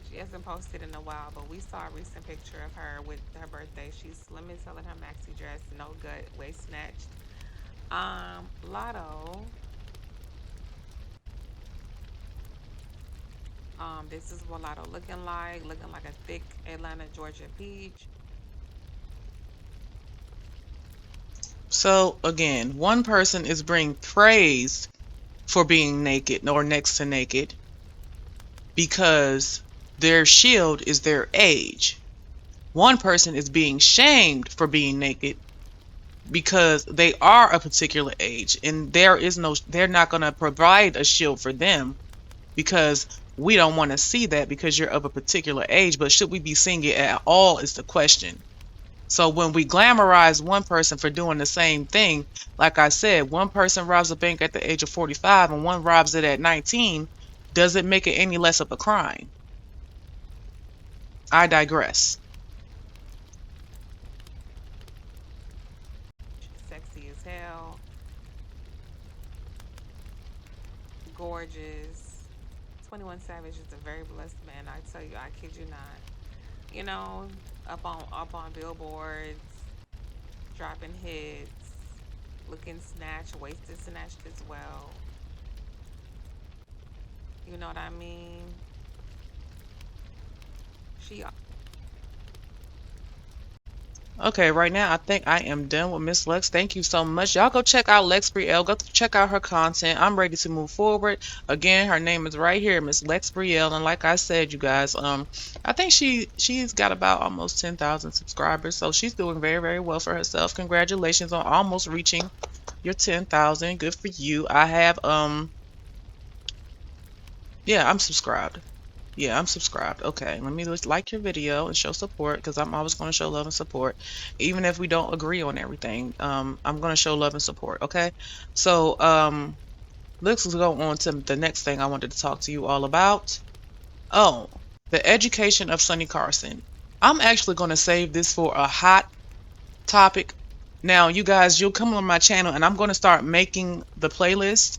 She hasn't posted in a while, but we saw a recent picture of her with her birthday. She's slim as hell in her maxi dress, no gut, waist snatched. Lotto. This is what Lotto looking like a thick Atlanta, Georgia peach. So again, one person is being praised for being naked or next to naked because their shield is their age. One person is being shamed for being naked because they are a particular age, and they're not going to provide a shield for them because we don't want to see that because you're of a particular age. But should we be seeing it at all is the question. So when we glamorize one person for doing the same thing, like I said, one person robs a bank at the age of 45 and one robs it at 19, does it make it any less of a crime? I digress. Sexy as hell. Gorgeous. 21 Savage is a very blessed man. I tell you, I kid you not. You know, up on billboards, dropping hits, looking snatched, waisted snatched as well. You know what I mean? She Okay, right now I think I am done with Miss Lex. Thank you so much. Y'all go check out Lex Brielle. Go check out her content. I'm ready to move forward. Again, her name is right here, Miss Lex Brielle. And like I said, you guys, I think she's got about almost 10,000 subscribers. So she's doing very, very well for herself. Congratulations on almost reaching your 10,000. Good for you. I have yeah, I'm subscribed. Yeah, I'm subscribed. Okay, let me just like your video and show support because I'm always going to show love and support. Even if we don't agree on everything, I'm going to show love and support, okay? So, let's go on to the next thing I wanted to talk to you all about. Oh, the education of Sonny Carson. I'm actually going to save this for a hot topic. Now, you guys, you'll come on my channel and I'm going to start making the playlist.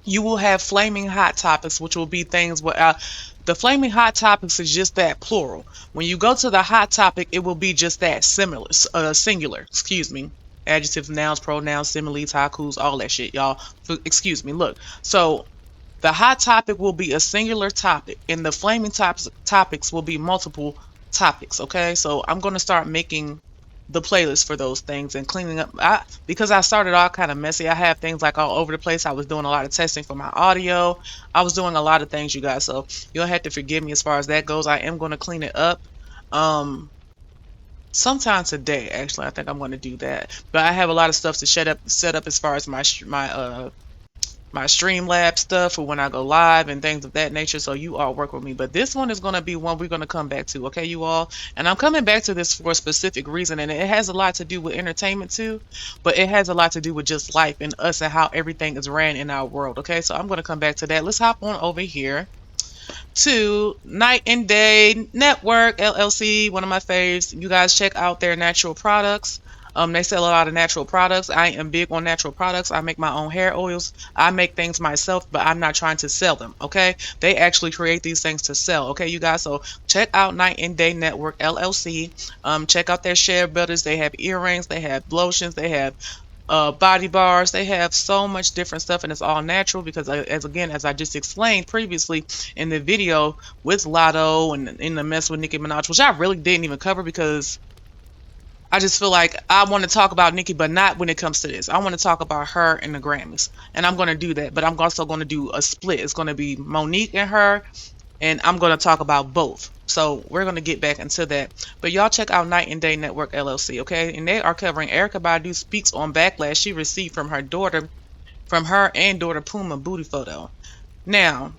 You will have flaming hot topics, which will be things where the flaming hot topics is just that, plural. When you go to the hot topic, it will be just that, singular, excuse me. Adjectives, nouns, pronouns, similes, haikus, all that shit, y'all. Excuse me, look. So the hot topic will be a singular topic, and the flaming topics will be multiple topics, okay? So I'm going to start making the playlist for those things and cleaning up. Because I started all kind of messy. I have things like all over the place. I was doing a lot of testing for my audio. I was doing a lot of things, you guys. So you'll have to forgive me as far as that goes. I am going to clean it up. Sometime today, actually, I think I'm going to do that. But I have a lot of stuff to set up as far as my Streamlabs stuff for when I go live and things of that nature, so you all work with me. But this one is going to be one we're going to come back to, okay, you all? And I'm coming back to this for a specific reason, and it has a lot to do with entertainment too, but it has a lot to do with just life and us and how everything is ran in our world, okay? So I'm going to come back to that. Let's hop on over here to Night and Day Network LLC, one of my faves. You guys check out their natural products. They sell a lot of natural products. I am big on natural products. I make my own hair oils. I make things myself, but I'm not trying to sell them, okay? They actually create these things to sell, okay, you guys? So check out Night and Day Network LLC. Check out their share builders. They have earrings. They have lotions. They have body bars. They have so much different stuff, and it's all natural because, as I just explained previously in the video with Lotto and in the mess with Nicki Minaj, which I really didn't even cover because I just feel like I want to talk about Nicki, but not when it comes to this. I want to talk about her and the Grammys, and I'm going to do that, but I'm also going to do a split. It's going to be Monique and her, and I'm going to talk about both. So we're going to get back into that. But y'all check out Night and Day Network LLC, okay? And they are covering Erykah Badu speaks on backlash she received from her and daughter Puma booty photo. Now,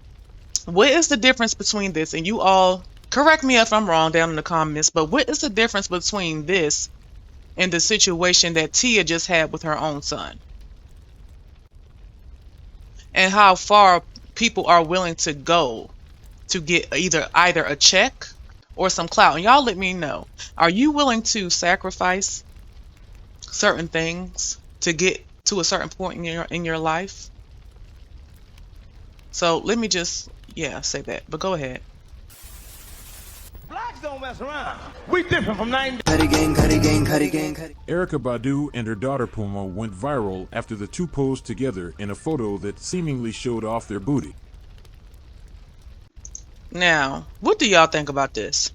what is the difference between this? And you all correct me if I'm wrong down in the comments, but what is the difference between this and the situation that Tia just had with her own son? And how far people are willing to go to get either a check or some clout. And y'all let me know. Are you willing to sacrifice certain things to get to a certain point in your life? So let me just say that. But go ahead. Blacks don't mess around. We different from 90. Erykah Badu and her daughter Puma went viral after the two posed together in a photo that seemingly showed off their booty. Now, what do y'all think about this?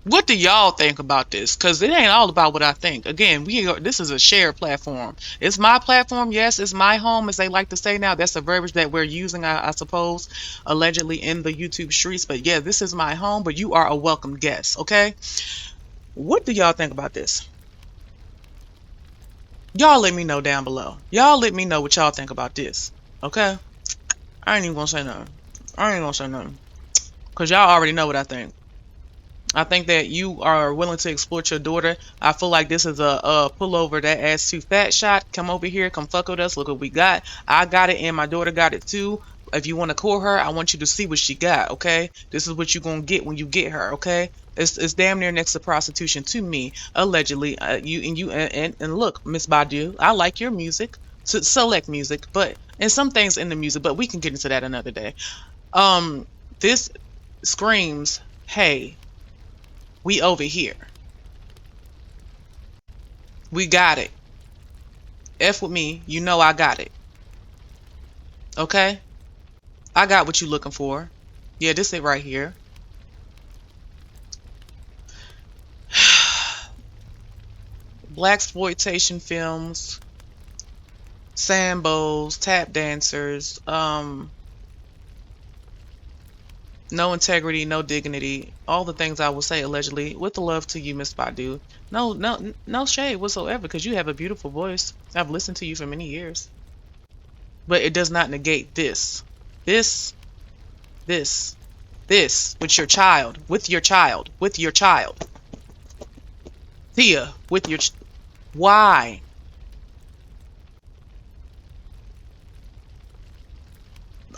What do y'all think about this? Because it ain't all about what I think. Again, this is a shared platform. It's my platform. Yes, it's my home, as they like to say now. That's the verbiage that we're using, I suppose, allegedly in the YouTube streets. But yeah, this is my home, but you are a welcome guest, okay? What do y'all think about this? Y'all let me know down below. Y'all let me know what y'all think about this, okay? I ain't even gonna say nothing. Because y'all already know what I think. I think that you are willing to exploit your daughter. I feel like this is a pullover that adds to fat shot. Come over here, come fuck with us. Look what we got. I got it and my daughter got it too. If you want to call her, I want you to see what she got, okay? This is what you're going to get when you get her, okay? It's damn near next to prostitution to me, allegedly. And look, Miss Badu, I like your music, select music, and some things in the music, but we can get into that another day. This screams, hey, we over here. We got it. F with me, you know I got it. Okay? I got what you looking for. Yeah, this it right here. blaxploitation films, sambos, tap dancers, no integrity, no dignity, all the things I will say allegedly, with the love to you, Miss Badu. No shade whatsoever, because you have a beautiful voice. I've listened to you for many years. But it does not negate this. This, with your child, Tia, with your, why?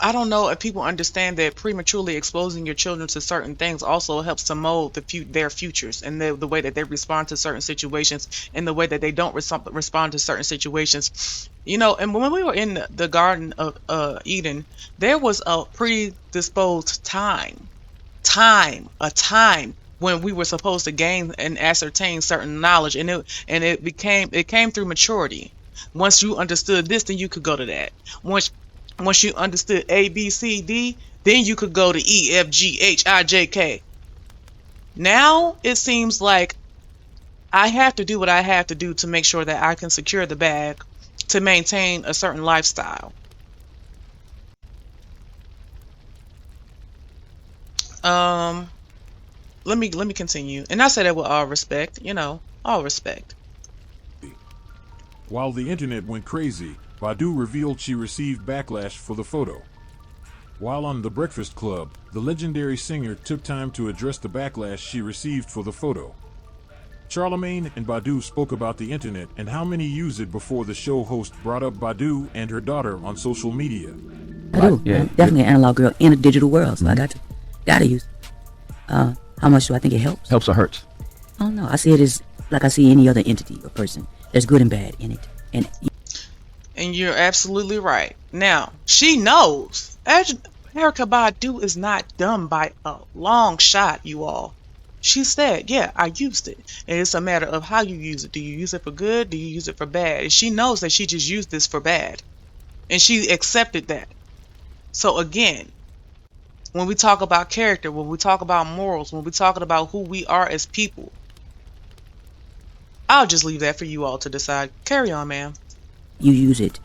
I don't know if people understand that prematurely exposing your children to certain things also helps to mold their futures, and the way that they respond to certain situations, and the way that they don't respond to certain situations. You know, and when we were in the Garden of Eden, there was a predisposed time when we were supposed to gain and ascertain certain knowledge, and it came through maturity. Once you understood this, then you could go to that. Once you understood A, B, C, D, then you could go to E, F, G, H, I, J, K. Now it seems like I have to do what I have to do to make sure that I can secure the bag to maintain a certain lifestyle. Let me continue. And I say that with all respect, you know, all respect. While the internet went crazy, Badu revealed she received backlash for the photo. While on The Breakfast Club, the legendary singer took time to address the backlash she received for the photo. Charlemagne and Badu spoke about the internet and how many use it before the show host brought up Badu and her daughter on social media. I do. Yeah, I'm definitely an analog girl in a digital world, so I gotta use it. How much do I think it helps? Helps or hurts? I don't know. I see it as like I see any other entity or person. There's good and bad in it. And you're absolutely right. Now, she knows. Erykah Badu is not dumb by a long shot, you all. She said, yeah, I used it. And it's a matter of how you use it. Do you use it for good? Do you use it for bad? And she knows that she just used this for bad. And she accepted that. So again, when we talk about character, when we talk about morals, when we're talking about who we are as people, I'll just leave that for you all to decide. Carry on, ma'am. You use it.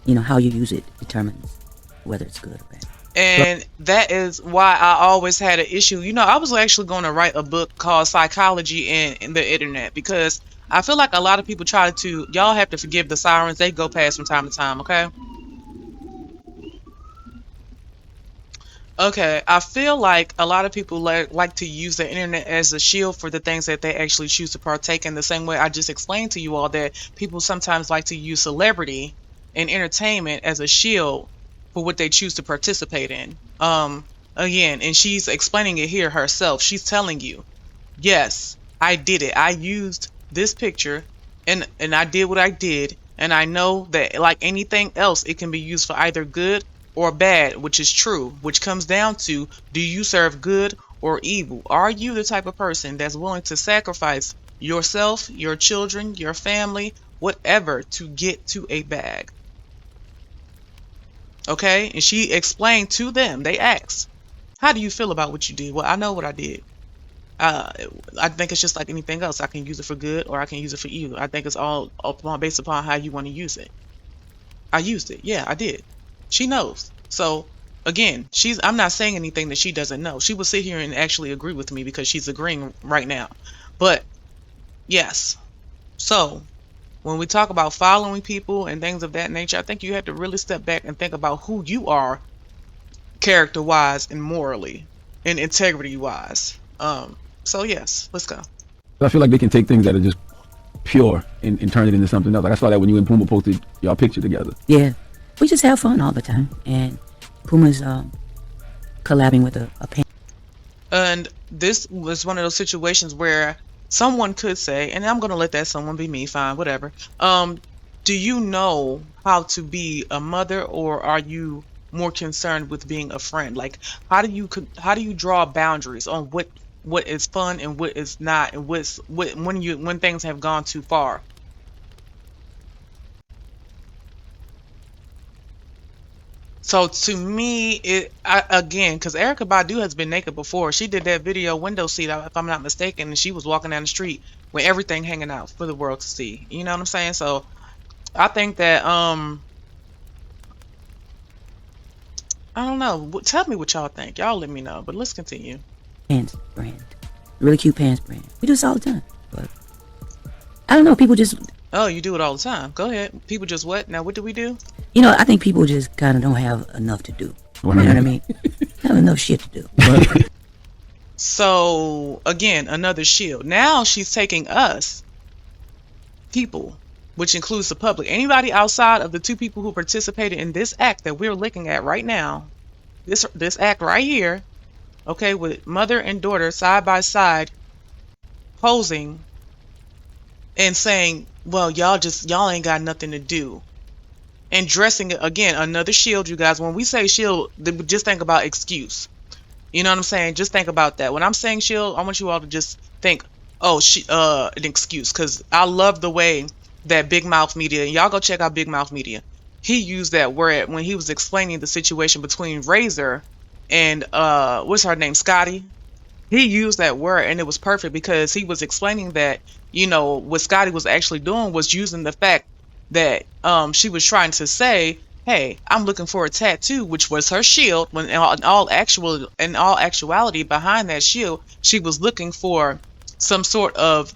You know, how you use it determines whether it's good or bad. And that is why I always had an issue. You know, I was actually going to write a book called Psychology in the Internet, because I feel like a lot of people try to, y'all have to forgive the sirens. They go past from time to time, okay? Okay, I feel like a lot of people like to use the internet as a shield for the things that they actually choose to partake in, the same way I just explained to you all that people sometimes like to use celebrity and entertainment as a shield for what they choose to participate in. Again, and she's explaining it here herself. She's telling you, yes, I did it. I used this picture and I did what I did. And I know that like anything else, it can be used for either good or bad, which is true, which comes down to, do you serve good or evil? Are you the type of person that's willing to sacrifice yourself, your children, your family, whatever, to get to a bag? Okay, and she explained to them, they asked, how do you feel about what you did? Well, I know what I did. I think it's just like anything else. I can use it for good or I can use it for evil. I think it's all based upon how you want to use it. I used it. Yeah, I did. She knows. So again, I'm not saying anything that she doesn't know. She will sit here and actually agree with me because she's agreeing right now. But yes, so when we talk about following people and things of that nature, I think you have to really step back and think about who you are character-wise and morally and integrity-wise. So yes, let's go. I feel like they can take things that are just pure and turn it into something else. Like I saw that when you and Puma posted y'all picture together. Yeah, we just have fun all the time. And Puma's collabing with a paint. And this was one of those situations where someone could say, and I'm going to let that someone be me, fine, whatever. Do you know how to be a mother, or are you more concerned with being a friend? Like, how do you draw boundaries on what is fun and what is not, and when things have gone too far? So to me, again, because Erykah Badu has been naked before. She did that video window seat, if I'm not mistaken, and she was walking down the street with everything hanging out for the world to see. You know what I'm saying? So I think that I don't know. Tell me what y'all think. Y'all let me know. But let's continue. Pants brand. Really cute pants brand. We do this all the time. But I don't know. People just, Oh, you do it all the time. Go ahead. People just what? Now, what do we do? you know, I think people just kind of don't have enough to do. You know what I mean? Have enough shit to do. So, again, another shield. Now she's taking us, people, which includes the public. Anybody outside of the two people who participated in this act that we're looking at right now, this act right here, okay, with mother and daughter side by side, posing and saying, well, y'all ain't got nothing to do. And dressing it, again, another shield, you guys. When we say shield, just think about excuse. You know what I'm saying? Just think about that. When I'm saying shield, I want you all to just think, oh, an excuse. Because I love the way that Big Mouth Media, and y'all go check out Big Mouth Media. He used that word when he was explaining the situation between Razor and what's her name, Scotty. He used that word, and it was perfect because he was explaining that, you know, what Scotty was actually doing was using the fact that she was trying to say, hey, I'm looking for a tattoo, which was her shield, when in all actuality behind that shield, she was looking for some sort of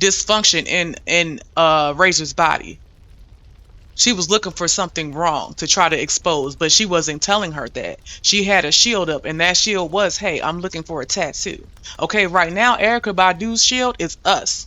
dysfunction in Razor's body. She was looking for something wrong to try to expose, but she wasn't telling her that. She had a shield up, and that shield was, hey, I'm looking for a tattoo. Okay, right now, Erykah Badu's shield is us.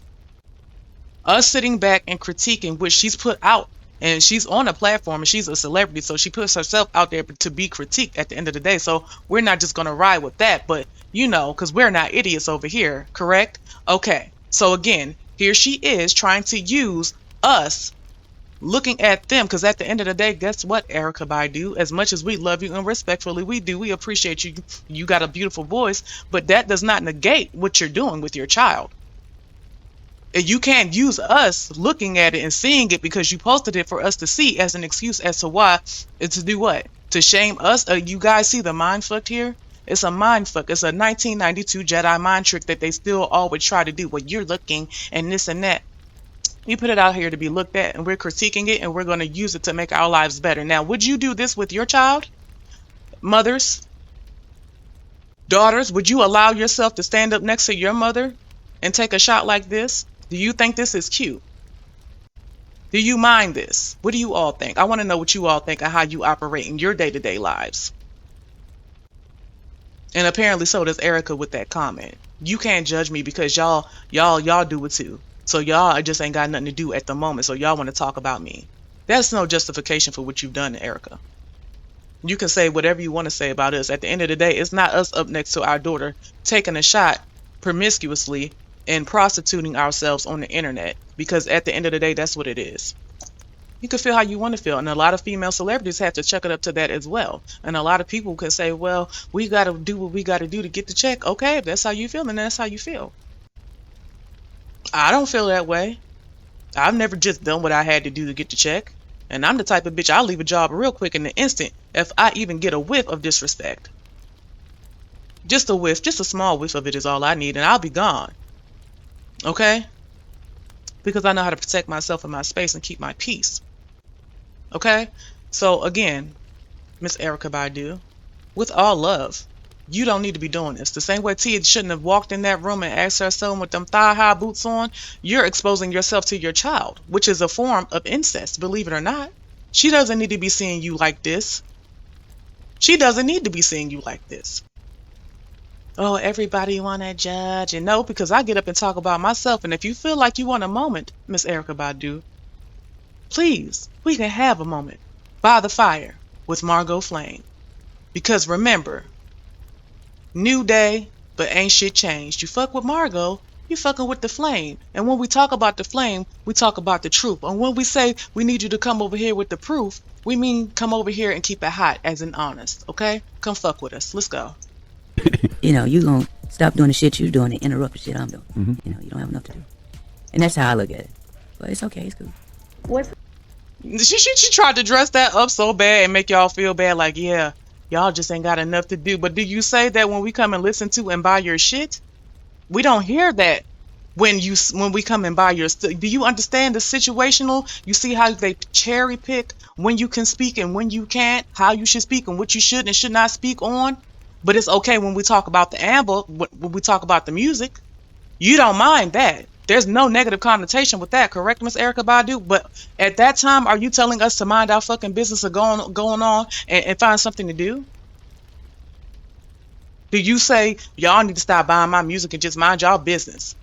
Us sitting back and critiquing what she's put out. And she's on a platform, and she's a celebrity, so she puts herself out there to be critiqued at the end of the day. So we're not just going to ride with that, but, you know, because we're not idiots over here, correct? Okay, so again, here she is trying to use us looking at them, because at the end of the day, guess what, Erykah Badu? As much as we love you and respectfully we appreciate you. You got a beautiful voice, but that does not negate what you're doing with your child. You can't use us looking at it and seeing it because you posted it for us to see as an excuse as to why. To do what? To shame us? You guys see the mind fuck here? It's a mind fuck. It's a 1992 Jedi mind trick that they still always try to do. Well, you're looking and this and that. You put it out here to be looked at, and we're critiquing it, and we're going to use it to make our lives better. Now, would you do this with your child? Mothers? Daughters? Would you allow yourself to stand up next to your mother and take a shot like this? Do you think this is cute? Do you mind this? What do you all think? I want to know what you all think and how you operate in your day-to-day lives. And apparently so does Erykah with that comment. You can't judge me because y'all do it too. So y'all just ain't got nothing to do at the moment. So y'all want to talk about me. That's no justification for what you've done to Erykah. You can say whatever you want to say about us. At the end of the day, it's not us up next to our daughter taking a shot promiscuously and prostituting ourselves on the internet, because at the end of the day, that's what it is. You can feel how you want to feel, and a lot of female celebrities have to check it up to that as well. And a lot of people can say, well, we got to do what we got to do to get the check. Okay, if that's how you feel, then that's how you feel. I don't feel that way. I've never just done what I had to do to get the check, and I'm the type of bitch, I'll leave a job real quick in the instant if I even get a whiff of disrespect. Just a whiff, just a small whiff of it is all I need, and I'll be gone. Okay? Because I know how to protect myself and my space and keep my peace. Okay? So again, Miss Erykah Badu, with all love, you don't need to be doing this. The same way Tia shouldn't have walked in that room and asked her son with them thigh-high boots on, you're exposing yourself to your child, which is a form of incest, believe it or not. She doesn't need to be seeing you like this. She doesn't need to be seeing you like this. Oh, everybody want to judge. And no, because I get up and talk about myself. And if you feel like you want a moment, Miss Erykah Badu, please, we can have a moment by the fire with Margot Flame. Because remember, new day, but ain't shit changed. You fuck with Margot, you fucking with the flame. And when we talk about the flame, we talk about the truth. And when we say we need you to come over here with the proof, we mean come over here and keep it hot as in honest, okay? Come fuck with us. Let's go. You know, you gonna stop doing the shit you're doing and interrupt the shit I'm doing. You know, you don't have enough to do. And that's how I look at it. But it's okay, it's cool. She tried to dress that up so bad and make y'all feel bad, like, yeah, y'all just ain't got enough to do. But do you say that when we come and listen to and buy your shit? We don't hear that when we come and buy your stuff. Do you understand the situational? You see how they cherry pick when you can speak and when you can't, how you should speak and what you should and should not speak on. But it's okay when we talk about the amber, when we talk about the music. You don't mind that. There's no negative connotation with that, correct, Miss Erykah Badu? But at that time, are you telling us to mind our fucking business or going on and find something to do? Do you say, y'all need to stop buying my music and just mind y'all business?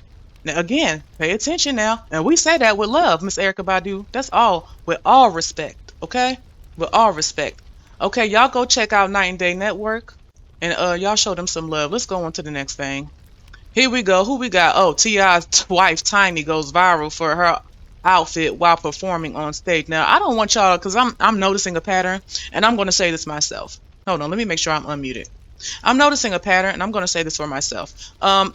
Now, again, pay attention now. And we say that with love, Miss Erykah Badu. That's all, with all respect, okay? With all respect. Okay, y'all go check out Night and Day Network. And y'all show them some love. Let's go on to the next thing. Here we go. Who we got? Oh, T.I.'s wife, Tiny, goes viral for her outfit while performing on stage. Now, I don't want y'all, because I'm noticing a pattern, and I'm going to say this myself. Hold on, let me make sure I'm unmuted. I'm noticing a pattern, and I'm going to say this for myself.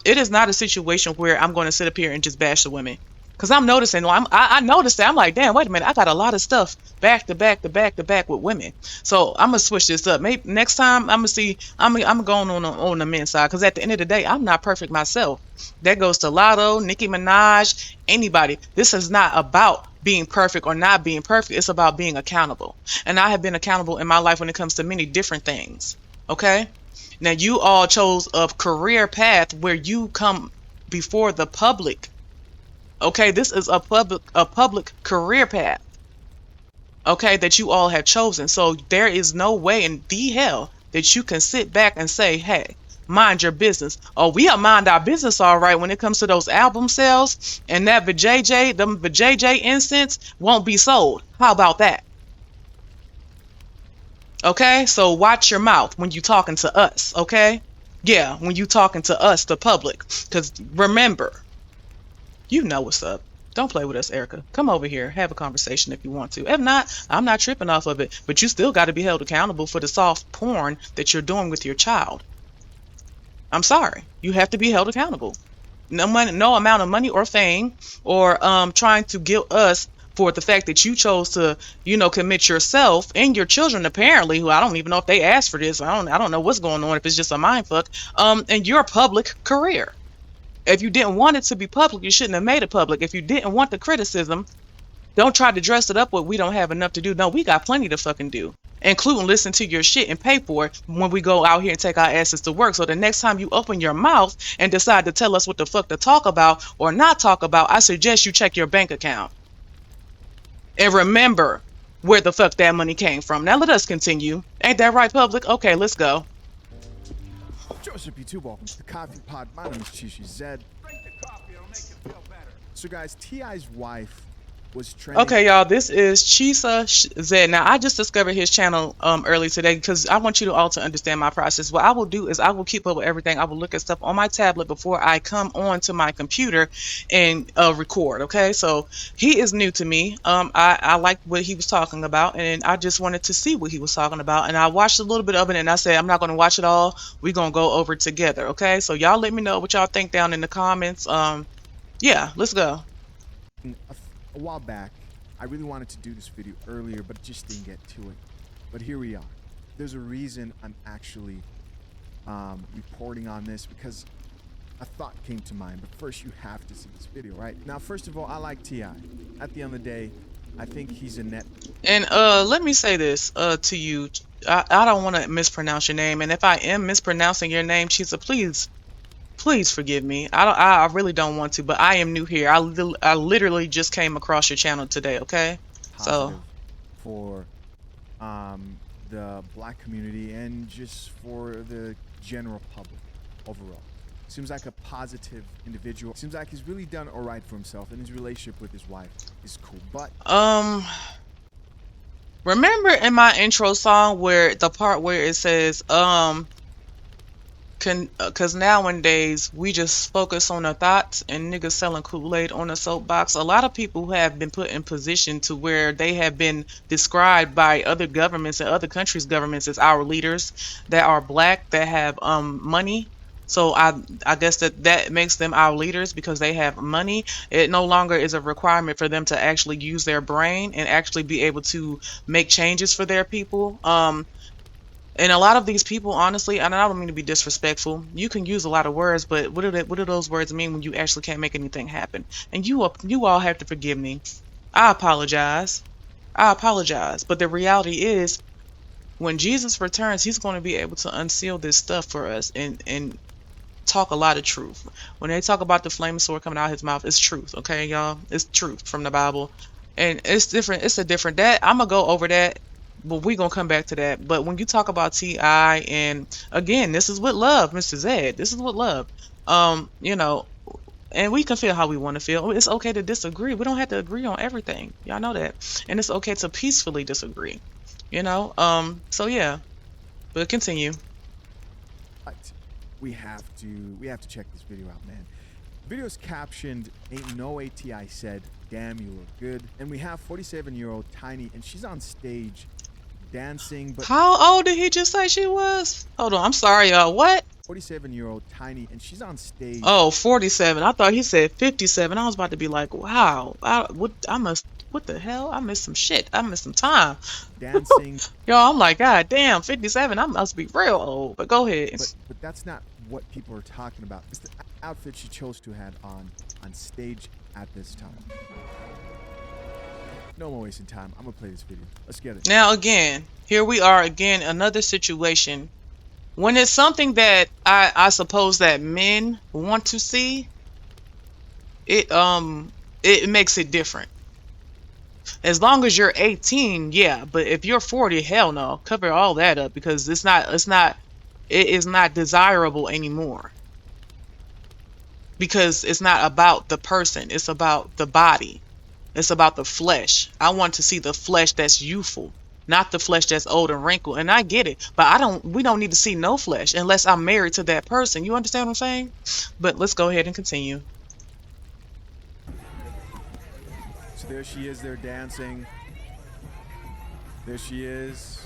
It is not a situation where I'm going to sit up here and just bash the women. Because I'm noticing, I noticed that. I'm like, damn, wait a minute. I got a lot of stuff back to back with women. So I'm going to switch this up. Maybe next time I'm going to see, I'm going on the men's side. Because at the end of the day, I'm not perfect myself. That goes to Lotto, Nicki Minaj, anybody. This is not about being perfect or not being perfect. It's about being accountable. And I have been accountable in my life when it comes to many different things. Okay? Now, you all chose a career path where you come before the public. Okay, this is a public career path, okay, that you all have chosen. So there is no way in the hell that you can sit back and say, hey, mind your business. Oh, we'll mind our business all right when it comes to those album sales, and that vajayjay incense won't be sold. How about that? Okay, so watch your mouth when you talking to us, okay? Yeah, when you talking to us, the public, because remember, you know what's up. Don't play with us, Erykah. Come over here. Have a conversation if you want to. If not, I'm not tripping off of it. But you still got to be held accountable for the soft porn that you're doing with your child. I'm sorry. You have to be held accountable. No money, no amount of money or fame or trying to guilt us for the fact that you chose to, commit yourself and your children, apparently, who I don't even know if they asked for this. I don't know what's going on, if it's just a mind fuck, and your public career. If you didn't want it to be public, you shouldn't have made it public. If you didn't want the criticism, don't try to dress it up with we don't have enough to do. No, we got plenty to fucking do, including listen to your shit and pay for it when we go out here and take our asses to work. So the next time you open your mouth and decide to tell us what the fuck to talk about or not talk about, I suggest you check your bank account. And remember where the fuck that money came from. Now let us continue. Ain't that right, public? Okay, let's go. Joseph YouTube, welcome to the Coffee Pod. My name is Chichi Zed. So guys, T.I.'s wife was trending. Okay, y'all, this is Chisa Zed. Now, I just discovered his channel early today because I want you all to understand my process. What I will do is I will keep up with everything. I will look at stuff on my tablet before I come on to my computer and record, okay? So he is new to me. I liked what he was talking about, and I just wanted to see what he was talking about. And I watched a little bit of it, and I said, I'm not going to watch it all. We're going to go over it together, okay? So y'all let me know what y'all think down in the comments. Yeah, let's go. A while back, I really wanted to do this video earlier, but just didn't get to it. But here we are. There's a reason I'm actually reporting on this, because a thought came to mind. But first, you have to see this video, right? Now, first of all, I like T.I. At the end of the day, I think he's a net. And let me say this to you. I don't want to mispronounce your name, and if I am mispronouncing your name, Chisa, please forgive me. I really don't want to, but I am new here. I literally just came across your channel today, okay? So for the black community and just for the general public overall. Seems like a positive individual. Seems like he's really done all right for himself, and his relationship with his wife is cool. But remember in my intro song where the part where it says because nowadays we just focus on the thoughts and niggas selling Kool-Aid on a soapbox. A lot of people have been put in position to where they have been described by other governments and other countries' governments as our leaders that are black, that have money. So I guess that makes them our leaders because they have money. It no longer is a requirement for them to actually use their brain and actually be able to make changes for their people. And a lot of these people, honestly, and I don't mean to be disrespectful, you can use a lot of words, but what do those words mean when you actually can't make anything happen? And you all have to forgive me. I apologize. But the reality is, when Jesus returns, he's going to be able to unseal this stuff for us and talk a lot of truth. When they talk about the flaming sword coming out of his mouth, it's truth, okay, y'all? It's truth from the Bible. And it's different. It's a different, that I'm gonna go over that, but we're gonna come back to that. But when you talk about T.I., and again, this is what love, Mr. Zed, this is what love, you know, and we can feel how we want to feel. It's okay to disagree. We don't have to agree on everything. Y'all know that. And it's okay to peacefully disagree, you know? So yeah, but continue. But we have to check this video out, man. Video's captioned, "Ain't no way T.I. said, damn, you look good." And we have 47-year-old Tiny, and she's on stage dancing, but how old did he just say she was? Hold on, I'm sorry, y'all. What? 47-year-old Tiny, and she's on stage. Oh, 47. I thought he said 57. I was about to be like, wow, what the hell? I missed some shit. I missed some time. Dancing. Y'all, I'm like, God damn, 57. I must be real old. But go ahead. But that's not what people are talking about. It's the outfit she chose to have on stage at this time. No more wasting time. I'm gonna play this video. Let's get it. Now again, here we are again, another situation. When it's something that I suppose that men want to see, it makes it different. As long as you're 18, yeah, but if you're 40, hell no, cover all that up, because it is not desirable anymore. Because it's not about the person, it's about the body. It's about the flesh. I want to see the flesh that's youthful, not the flesh that's old and wrinkled. And I get it, but we don't need to see no flesh unless I'm married to that person. You understand what I'm saying? But let's go ahead and continue. So there she is, they're dancing. There she is.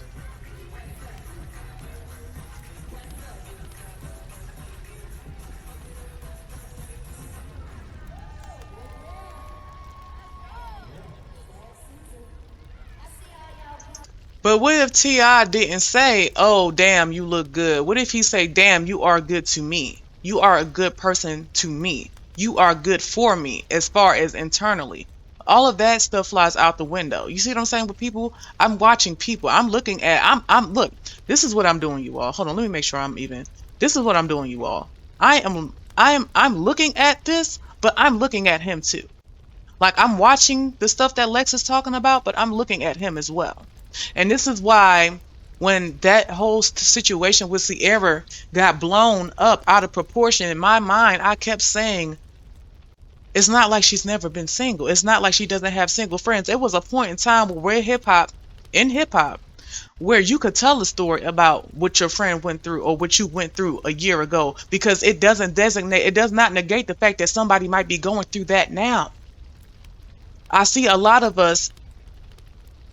But what if T.I. didn't say, oh, damn, you look good? What if he say, damn, you are good to me? You are a good person to me. You are good for me as far as internally. All of that stuff flies out the window. You see what I'm saying with people? I'm watching people. I'm looking at, look, this is what I'm doing, you all. Hold on, let me make sure I'm even. This is what I'm doing, you all. I'm looking at this, but I'm looking at him too. Like, I'm watching the stuff that Lex is talking about, but I'm looking at him as well. And this is why when that whole situation with Ciara got blown up out of proportion, in my mind, I kept saying, it's not like she's never been single. It's not like she doesn't have single friends. It was a point in time where in hip hop, where you could tell a story about what your friend went through or what you went through a year ago, because it does not negate the fact that somebody might be going through that now. I see a lot of us,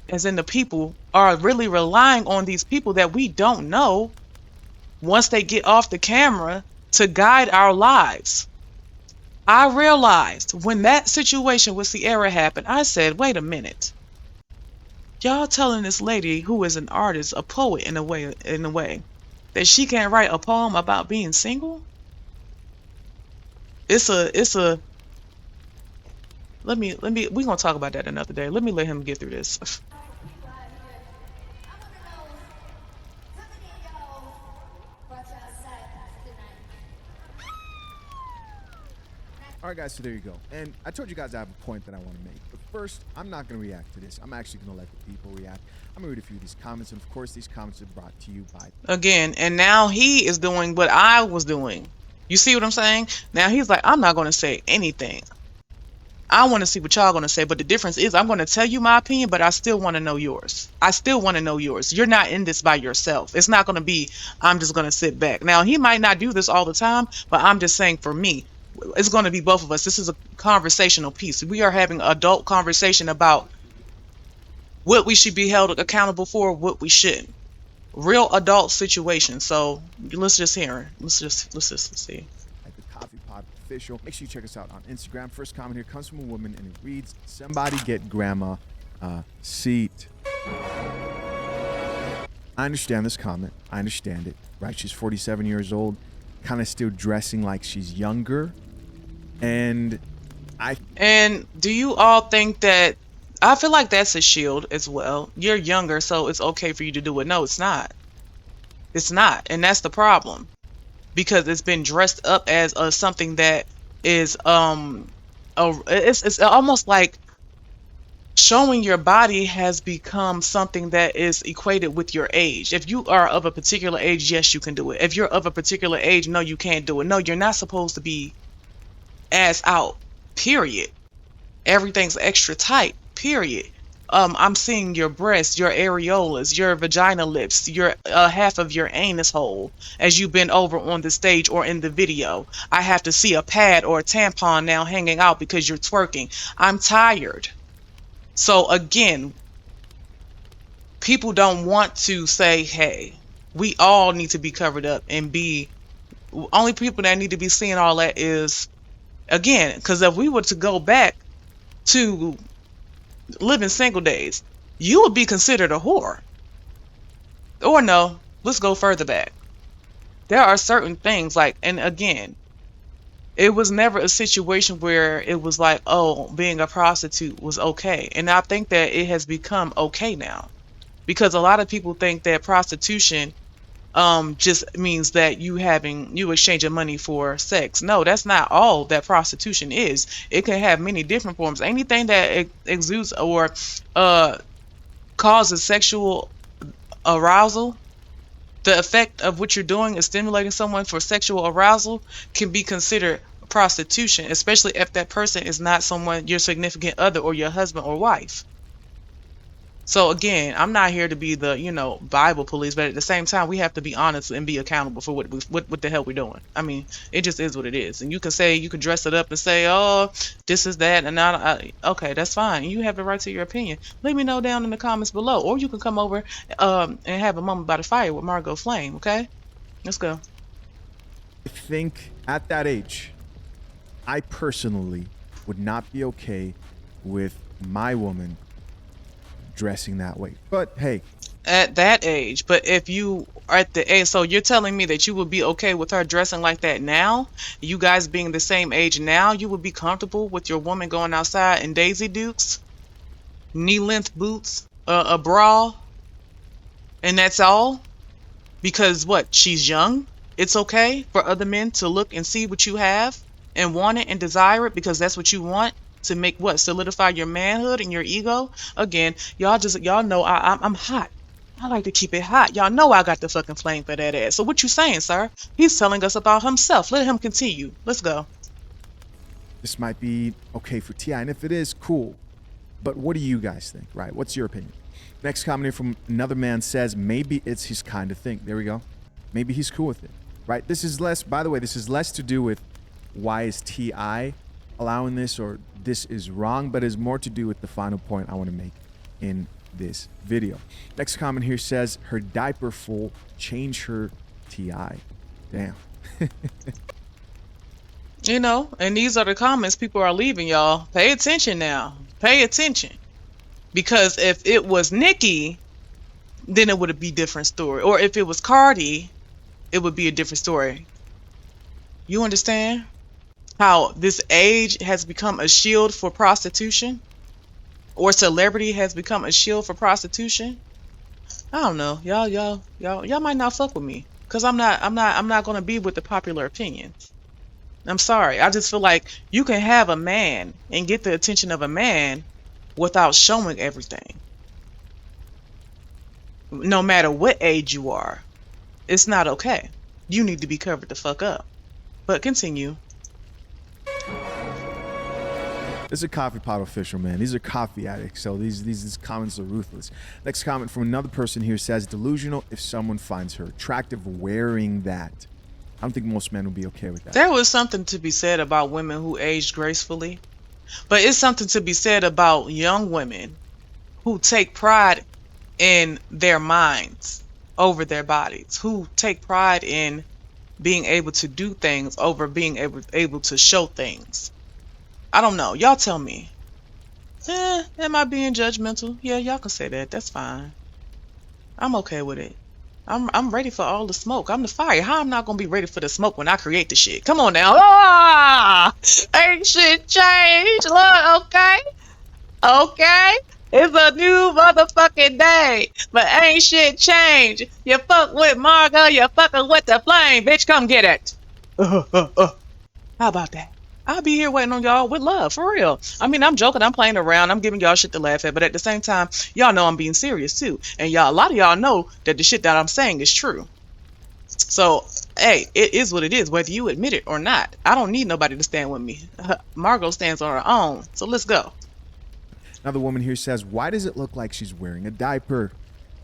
as in the people, are really relying on these people that we don't know once they get off the camera to guide our lives. I realized when that situation with Ciara happened, I said, wait a minute. Y'all telling this lady who is an artist, a poet in a way, that she can't write a poem about being single? We're gonna talk about that another day. Let me let him get through this. All right, guys, so there you go. And I told you guys I have a point that I want to make. But first, I'm not going to react to this. I'm actually going to let the people react. I'm going to read a few of these comments. And, of course, these comments are brought to you by... Again, and now he is doing what I was doing. You see what I'm saying? Now he's like, I'm not going to say anything. I want to see what y'all going to say. But the difference is I'm going to tell you my opinion, but I still want to know yours. I still want to know yours. You're not in this by yourself. It's not going to be, I'm just going to sit back. Now, he might not do this all the time, but I'm just saying for me, it's going to be both of us. This is a conversational piece. We are having adult conversation about what we should be held accountable for, what we shouldn't. Real adult situation. So let's just hear. Let's just see. At the Coffee Pot Official. Make sure you check us out on Instagram. First comment here comes from a woman, and it reads, "Somebody get grandma a seat." I understand this comment. I understand it, right? She's 47 years old, kind of still dressing like she's younger. And do you all think that, I feel like that's a shield as well. You're younger, so it's okay for you to do it. No, it's not. It's not. And that's the problem. Because it's been dressed up as something that is it's almost like showing your body has become something that is equated with your age. If you are of a particular age, yes, you can do it. If you're of a particular age, no, you can't do it. No, you're not supposed to be ass out, period. Everything's extra tight, period. I'm seeing your breasts, your areolas, your vagina lips, your half of your anus hole as you bend over on the stage or in the video. I have to see a pad or a tampon now hanging out because you're twerking. I'm tired. So again, people don't want to say, hey, we all need to be covered up and be, only people that need to be seeing all that is, again, because if we were to go back to living single days, you would be considered a whore. Or no, let's go further back. There are certain things like, and again, it was never a situation where it was like, oh, being a prostitute was okay. And I think that it has become okay now. Because a lot of people think that prostitution just means that you exchanging money for sex. No, that's not all that prostitution is. It can have many different forms. Anything that exudes or causes sexual arousal, the effect of what you're doing is stimulating someone for sexual arousal, can be considered prostitution, especially if that person is not someone, your significant other or your husband or wife. So again, I'm not here to be the, Bible police, but at the same time, we have to be honest and be accountable for what the hell we're doing. I mean, it just is what it is. And you can dress it up and say, oh, this is that, and okay, that's fine. You have the right to your opinion. Let me know down in the comments below, or you can come over and have a moment by the fire with Margot Flame. Okay, let's go. I think at that age, I personally would not be okay with my woman dressing that way. But hey, at that age, but if you are at the age, so you're telling me that you would be okay with her dressing like that now, you guys being the same age now, you would be comfortable with your woman going outside in Daisy Dukes, knee-length boots, a bra, and that's all? Because what, she's young? It's okay for other men to look and see what you have and want it and desire it because that's what you want? To make what, solidify your manhood and your ego? Again, y'all know I'm hot. I like to keep it hot. Y'all know I got the fucking flame for that ass. So what you saying, sir? He's telling us about himself. Let him continue. Let's go. This might be okay for T.I., and if it is, cool. But what do you guys think, right? What's your opinion? Next comment here from another man says, maybe it's his kind of thing. There we go. Maybe he's cool with it, right? This is less, by the way, this is less to do with why is T.I. allowing this or this is wrong, but is more to do with the final point I want to make in this video. Next comment here says, her diaper full, change her T.I. Damn. And these are the comments people are leaving, y'all. Pay attention now. Pay attention. Because if it was Nicki, then it would be a different story. Or if it was Cardi, it would be a different story. You understand? How this age has become a shield for prostitution, or celebrity has become a shield for prostitution. I don't know, y'all might not fuck with me, cause I'm not gonna be with the popular opinion. I'm sorry. I just feel like you can have a man and get the attention of a man without showing everything. No matter what age you are, it's not okay. You need to be covered the fuck up. But continue. This is a coffee pot official, man. These are coffee addicts, so these comments are ruthless. Next comment from another person here says, delusional if someone finds her attractive wearing that. I don't think most men would be okay with that. There was something to be said about women who aged gracefully, but it's something to be said about young women who take pride in their minds over their bodies, who take pride in being able to do things over being able to show things. I don't know. Y'all tell me. Am I being judgmental? Yeah, y'all can say that. That's fine. I'm okay with it. I'm ready for all the smoke. I'm the fire. How I'm not gonna be ready for the smoke when I create the shit? Come on now. Ah, ain't shit changed. Look, okay, okay. It's a new motherfucking day, but ain't shit changed. You fuck with Margo, you fucking with the flame, bitch. Come get it. How about that? I'll be here waiting on y'all with love, for real. I mean, I'm joking, I'm playing around, I'm giving y'all shit to laugh at, but at the same time, y'all know I'm being serious too. And y'all, a lot of y'all know that the shit that I'm saying is true. So, hey, it is what it is, whether you admit it or not. I don't need nobody to stand with me. Margo stands on her own, so let's go. Another woman here says, why does it look like she's wearing a diaper?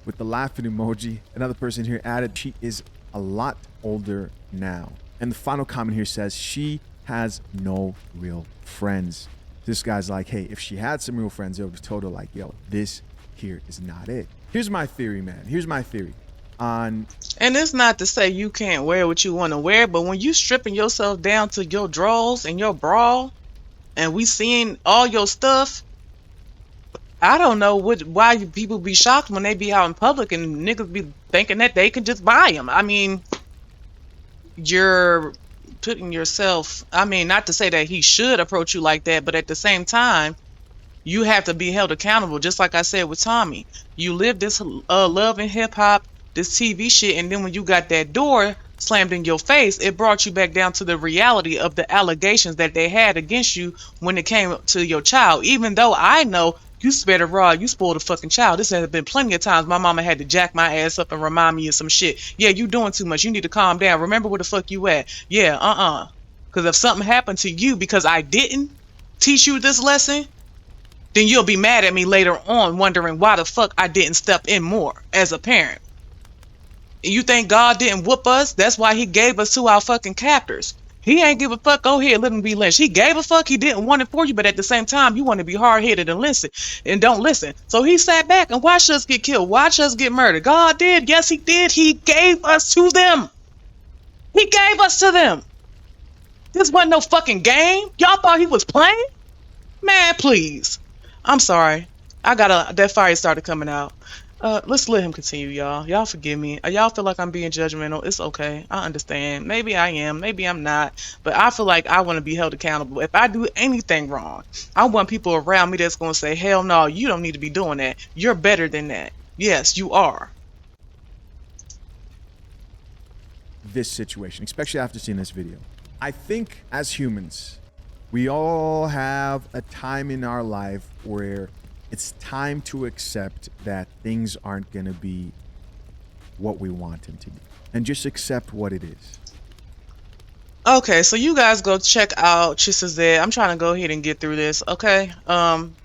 With the laughing emoji. Another person here added, she is a lot older now. And the final comment here says, she has no real friends. This guy's like, hey, if she had some real friends, they would have told her like, yo, this here is not it. Here's my theory, man. Here's my theory. And it's not to say you can't wear what you want to wear, but when you stripping yourself down to your drawers and your bra, and we seeing all your stuff, I don't know why people be shocked when they be out in public and niggas be thinking that they can just buy them. I mean, you're putting yourself, I mean, not to say that he should approach you like that, but at the same time, you have to be held accountable. Just like I said with Tommy, you live this love and hip hop, this TV shit, and then when you got that door slammed in your face, it brought you back down to the reality of the allegations that they had against you when it came to your child. Even though I know you sped a rod, you spoiled a fucking child. This has been plenty of times my mama had to jack my ass up and remind me of some shit. Yeah, you doing too much. You need to calm down. Remember where the fuck you at. Yeah, because if something happened to you because I didn't teach you this lesson, then you'll be mad at me later on wondering why the fuck I didn't step in more as a parent. You think God didn't whoop us? That's why he gave us to our fucking captors. He ain't give a fuck. Go ahead, let him be lynched. He gave a fuck. He didn't want it for you, but at the same time, you want to be hard-headed and listen and don't listen. So he sat back and watched us get killed. Watch us get murdered. God did. Yes, he did. He gave us to them. He gave us to them. This wasn't no fucking game. Y'all thought he was playing? Man, please. I'm sorry. That fire started coming out. Let's let him continue, y'all. Y'all forgive me. Y'all feel like I'm being judgmental. It's okay. I understand. Maybe I am. Maybe I'm not. But I feel like I want to be held accountable. If I do anything wrong, I want people around me that's going to say, hell no, you don't need to be doing that. You're better than that. Yes, you are. This situation, especially after seeing this video. I think as humans, we all have a time in our life where it's time to accept that things aren't going to be what we want them to be. And just accept what it is. Okay, so you guys go check out Chisazette. I'm trying to go ahead and get through this, okay?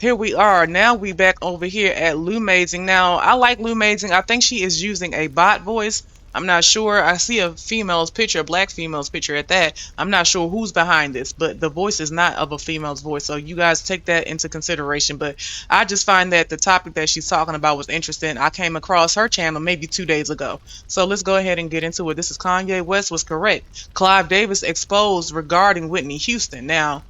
Here we are. Now we back over here at Lumazing. Now, I like Lumazing. I think she is using a bot voice. I'm not sure. I see a female's picture, a black female's picture at that. I'm not sure who's behind this, but the voice is not of a female's voice. So you guys take that into consideration. But I just find that the topic that she's talking about was interesting. I came across her channel maybe 2 days ago. So let's go ahead and get into it. This is Kanye West was correct. Clive Davis exposed regarding Whitney Houston. Now,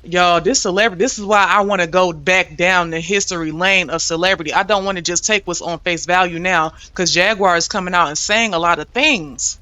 y'all, this celebrity, this is why I want to go back down the history lane of celebrity. I don't want to just take what's on face value now, because Jaguar is coming out and saying a lot of things,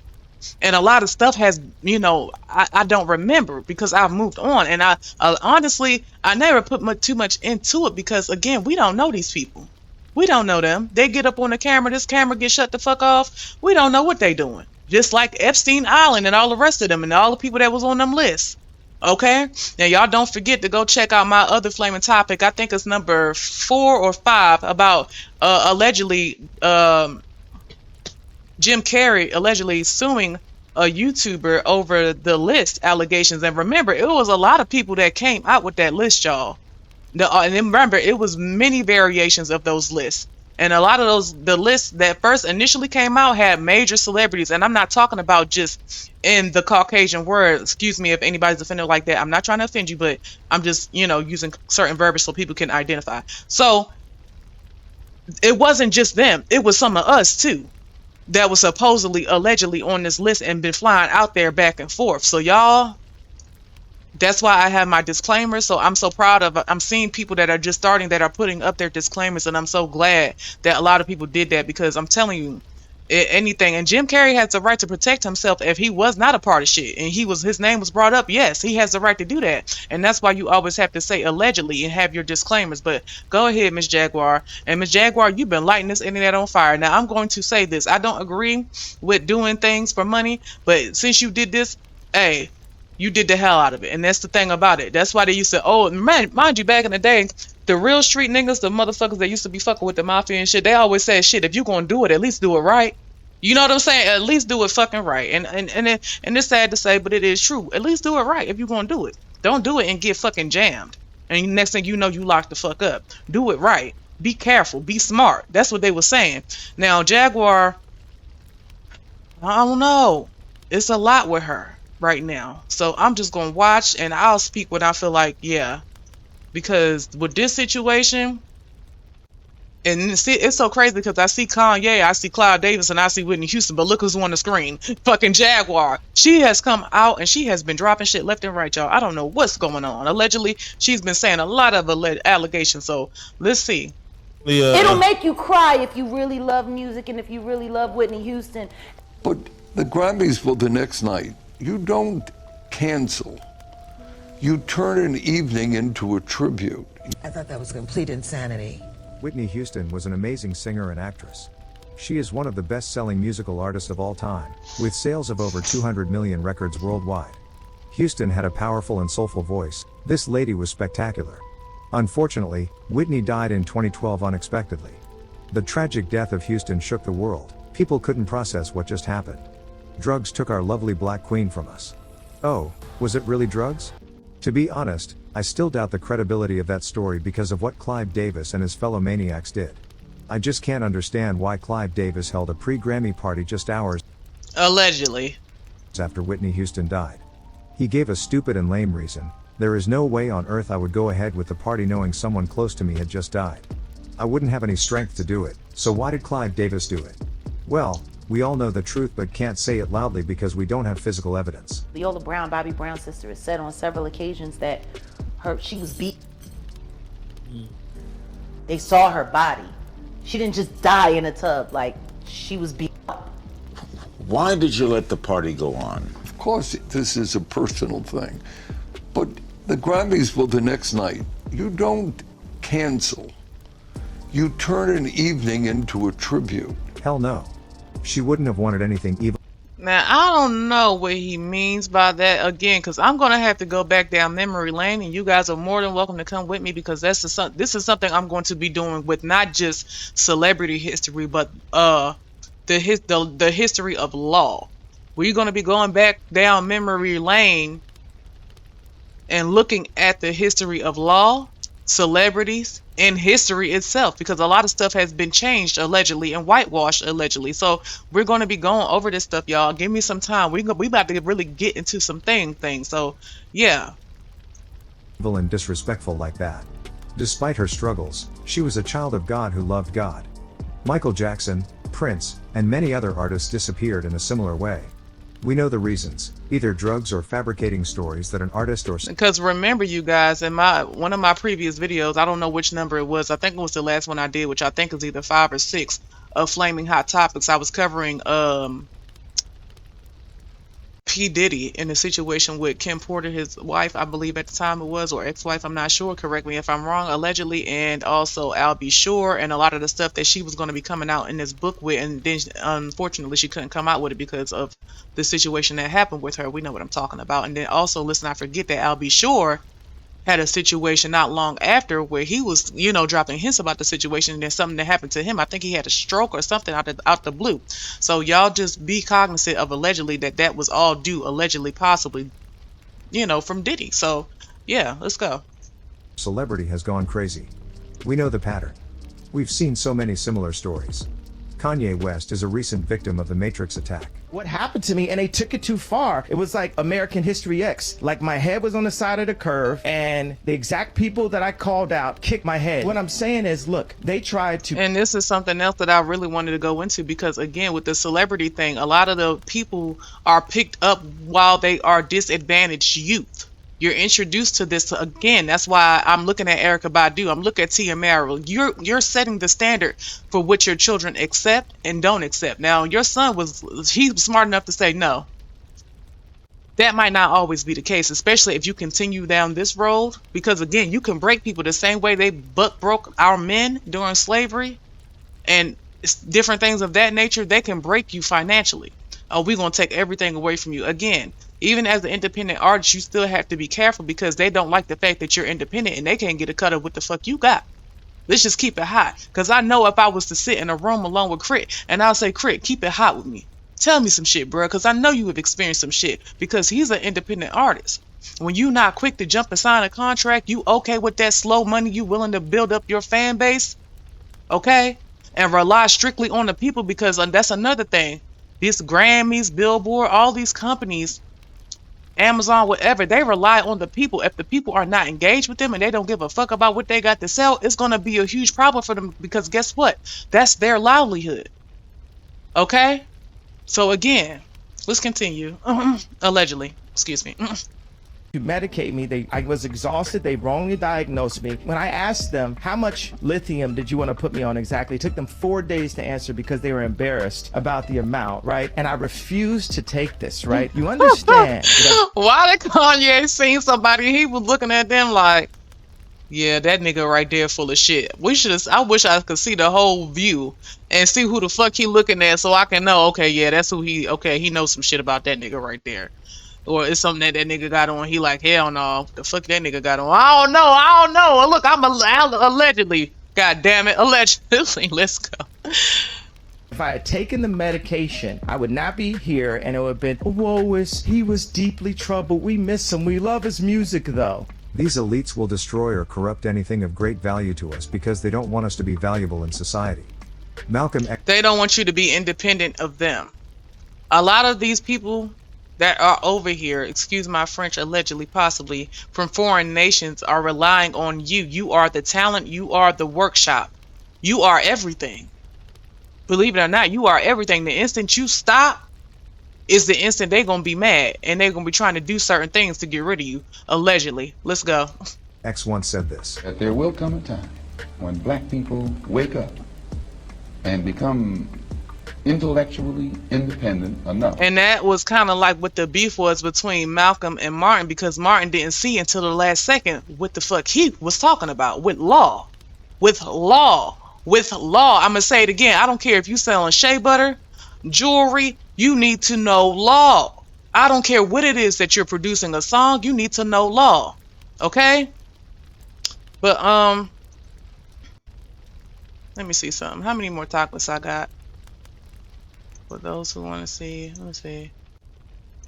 and a lot of stuff has, you know, I don't remember because I've moved on. And I honestly, I never put too much into it because, again, we don't know these people. We don't know them. They get up on the camera, this camera gets shut the fuck off. We don't know what they doing. Just like Epstein Island and all the rest of them and all the people that was on them lists. Okay, now y'all don't forget to go check out my other flaming topic. I think it's number 4 or 5 about allegedly Jim Carrey allegedly suing a YouTuber over the list allegations. And remember, it was a lot of people that came out with that list, y'all. And remember, it was many variations of those lists. And a lot of the lists that first initially came out had major celebrities. And I'm not talking about just in the Caucasian world. Excuse me if anybody's offended like that. I'm not trying to offend you, but I'm just, you know, using certain verbiage so people can identify. So it wasn't just them. It was some of us too that was supposedly, allegedly on this list and been flying out there back and forth. So y'all, that's why I have my disclaimers. So I'm so proud of, I'm seeing people that are just starting that are putting up their disclaimers, and I'm so glad that a lot of people did that, because I'm telling you, anything. And Jim Carrey has the right to protect himself if he was not a part of shit and his name was brought up. Yes, he has the right to do that, and that's why you always have to say allegedly and have your disclaimers. But go ahead, Miss Jaguar. And Miss Jaguar, you've been lighting this internet on fire. Now I'm going to say this: I don't agree with doing things for money, but since you did this, hey, you did the hell out of it. And that's the thing about it. That's why they used to, oh man, mind you, back in the day, the real street niggas, the motherfuckers that used to be fucking with the mafia and shit, they always said, shit, if you gonna do it, at least do it right. You know what I'm saying? At least do it fucking right. And it's sad to say, but it is true. At least do it right if you're gonna do it. Don't do it and get fucking jammed. And next thing you know, you locked the fuck up. Do it right. Be careful. Be smart. That's what they were saying. Now, Jaguar, I don't know. It's a lot with her right now. So I'm just gonna watch and I'll speak when I feel like, yeah. Because with this situation, and see, it's so crazy because I see Kanye, I see Clive Davis, and I see Whitney Houston, but look who's on the screen. Fucking Jaguar. She has come out and she has been dropping shit left and right, y'all. I don't know what's going on. Allegedly, she's been saying a lot of allegations. So let's see. It'll make you cry if you really love music and if you really love Whitney Houston. But the Grammys for the next night, you don't cancel. You turn an evening into a tribute. I thought that was complete insanity. Whitney Houston was an amazing singer and actress. She is one of the best-selling musical artists of all time, with sales of over 200 million records worldwide. Houston had a powerful and soulful voice. This lady was spectacular. Unfortunately, Whitney died in 2012 unexpectedly. The tragic death of Houston shook the world. People couldn't process what just happened. Drugs took our lovely black queen from us. Oh, was it really drugs? To be honest, I still doubt the credibility of that story because of what Clive Davis and his fellow maniacs did. I just can't understand why Clive Davis held a pre-Grammy party just hours allegedly after Whitney Houston died. He gave a stupid and lame reason. There is no way on earth I would go ahead with the party knowing someone close to me had just died. I wouldn't have any strength to do it, so why did Clive Davis do it? Well, we all know the truth but can't say it loudly because we don't have physical evidence. Leola Brown, Bobby Brown's sister, has said on several occasions that she was beat. They saw her body. She didn't just die in a tub, like she was beat up. Why did you let the party go on? Of course, this is a personal thing. But the Grammys for the next night, you don't cancel. You turn an evening into a tribute. Hell no. She wouldn't have wanted anything evil. Now, I don't know what he means by that again, because I'm going to have to go back down memory lane, and you guys are more than welcome to come with me because this is something I'm going to be doing with not just celebrity history, but the history of law. We're going to be going back down memory lane and looking at the history of law, celebrities, and history itself, because a lot of stuff has been changed allegedly and whitewashed allegedly. So we're going to be going over this stuff, y'all. Give me some time. We about to really get into some things. So yeah, evil and disrespectful like that. Despite her struggles, she was a child of God who loved God. Michael Jackson, Prince, and many other artists disappeared in a similar way. We know the reasons, either drugs or fabricating stories that an artist or... Because remember, you guys, in one of my previous videos, I don't know which number it was, I think it was the last one I did, which I think is either 5 or 6 of Flaming Hot Topics. I was covering P. Diddy in a situation with Kim Porter, his wife, I believe at the time it was, or ex-wife, I'm not sure, correct me if I'm wrong, allegedly, and also Al B. Sure, and a lot of the stuff that she was going to be coming out in this book with, and then unfortunately she couldn't come out with it because of the situation that happened with her. We know what I'm talking about. And then also, let's not forget that Al B. Sure had a situation not long after where he was, dropping hints about the situation, and then something that happened to him. I think he had a stroke or something out the blue. So y'all just be cognizant of allegedly that was all due, allegedly, possibly, from Diddy. So yeah, let's go. Celebrity has gone crazy. We know the pattern. We've seen so many similar stories. Kanye West is a recent victim of the Matrix attack. What happened to me, and they took it too far. It was like American History X. Like my head was on the side of the curve, and the exact people that I called out kicked my head. What I'm saying is, look, they tried to... And this is something else that I really wanted to go into, because again, with the celebrity thing, a lot of the people are picked up while they are disadvantaged youth. You're introduced to this again. That's why I'm looking at Erykah Badu. I'm looking at Tia Mara. You're setting the standard for what your children accept and don't accept. Now, your son he's smart enough to say no. That might not always be the case, especially if you continue down this road, because again, you can break people the same way they buck broke our men during slavery and different things of that nature. They can break you financially. Oh, we're going to take everything away from you. Again, even as an independent artist, you still have to be careful because they don't like the fact that you're independent and they can't get a cut of what the fuck you got. Let's just keep it hot. Because I know if I was to sit in a room alone with Crit and I'll say, Crit, keep it hot with me. Tell me some shit, bro, because I know you have experienced some shit, because he's an independent artist. When you not quick to jump and sign a contract, you okay with that slow money, you willing to build up your fan base, okay? And rely strictly on the people, because that's another thing. These Grammys, Billboard, all these companies, Amazon, whatever, they rely on the people. If the people are not engaged with them and they don't give a fuck about what they got to sell, it's going to be a huge problem for them, because guess what? That's their livelihood, okay? So again, let's continue. Allegedly, excuse me. To medicate me, I was exhausted. They wrongly diagnosed me. When I asked them, how much lithium did you want to put me on exactly? It took them 4 days to answer because they were embarrassed about the amount, right? And I refused to take this, right? You understand? Why did Kanye seen somebody, he was looking at them like, yeah, that nigga right there full of shit. I wish I could see the whole view and see who the fuck he looking at, so I can know, okay, yeah, that's who he knows some shit about that nigga right there. Or it's something that nigga got on, he like, hell no, the fuck that nigga got on. I don't know. Look, I'm allegedly, god damn it, allegedly. Let's go. If I had taken the medication, I would not be here, and it would have been, he was deeply troubled. We miss him. We love his music, though. These elites will destroy or corrupt anything of great value to us because they don't want us to be valuable in society. Malcolm X. They don't want you to be independent of them. A lot of these people that are over here, excuse my French, allegedly, possibly, from foreign nations are relying on you. You are the talent. You are the workshop. You are everything. Believe it or not, you are everything. The instant you stop is the instant they're going to be mad, and they're going to be trying to do certain things to get rid of you, allegedly. Let's go. X once said this. That there will come a time when black people wake up and become intellectually independent enough. And that was kind of like what the beef was between Malcolm and Martin, because Martin didn't see until the last second what the fuck he was talking about with law. With law. I'm going to say it again. I don't care if you selling shea butter, jewelry, you need to know law. I don't care what it is that you're producing a song, you need to know law. Okay? But let me see something. How many more tacos I got? For those who want to see, let me see.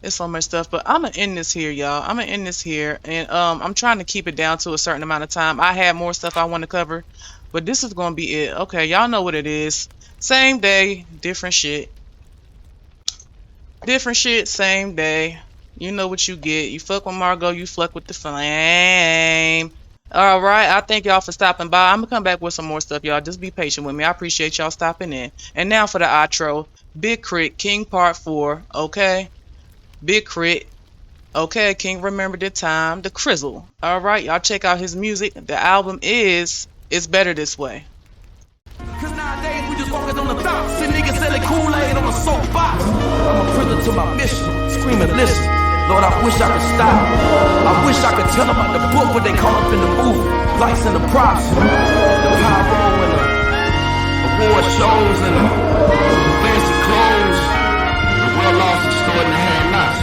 It's so much stuff, but I'm gonna end this here, y'all. I'm gonna end this here, and I'm trying to keep it down to a certain amount of time. I had more stuff I want to cover, but this is gonna be it. Okay, y'all know what it is. Same day, different shit. Different shit, same day. You know what you get. You fuck with Margot, you fuck with the flame. All right, I thank y'all for stopping by. I'm gonna come back with some more stuff, y'all. Just be patient with me. I appreciate y'all stopping in. And now for the outro. Big Crit, King Part 4, okay? Big Crit, okay? King Remember the Time, the Crizzle. All right, y'all check out his music. The album is It's Better This Way. Cause nowadays we just focus on the thoughts. See niggas selling Kool-Aid on a soapbox. I'm a prisoner to my mission. Scream and listen. Lord, I wish I could stop. I wish I could tell them about the book, what they call up in the movie. Lights and the props. The pyro and the award shows and the fancy clothes. The well lost and stored in the hand knots.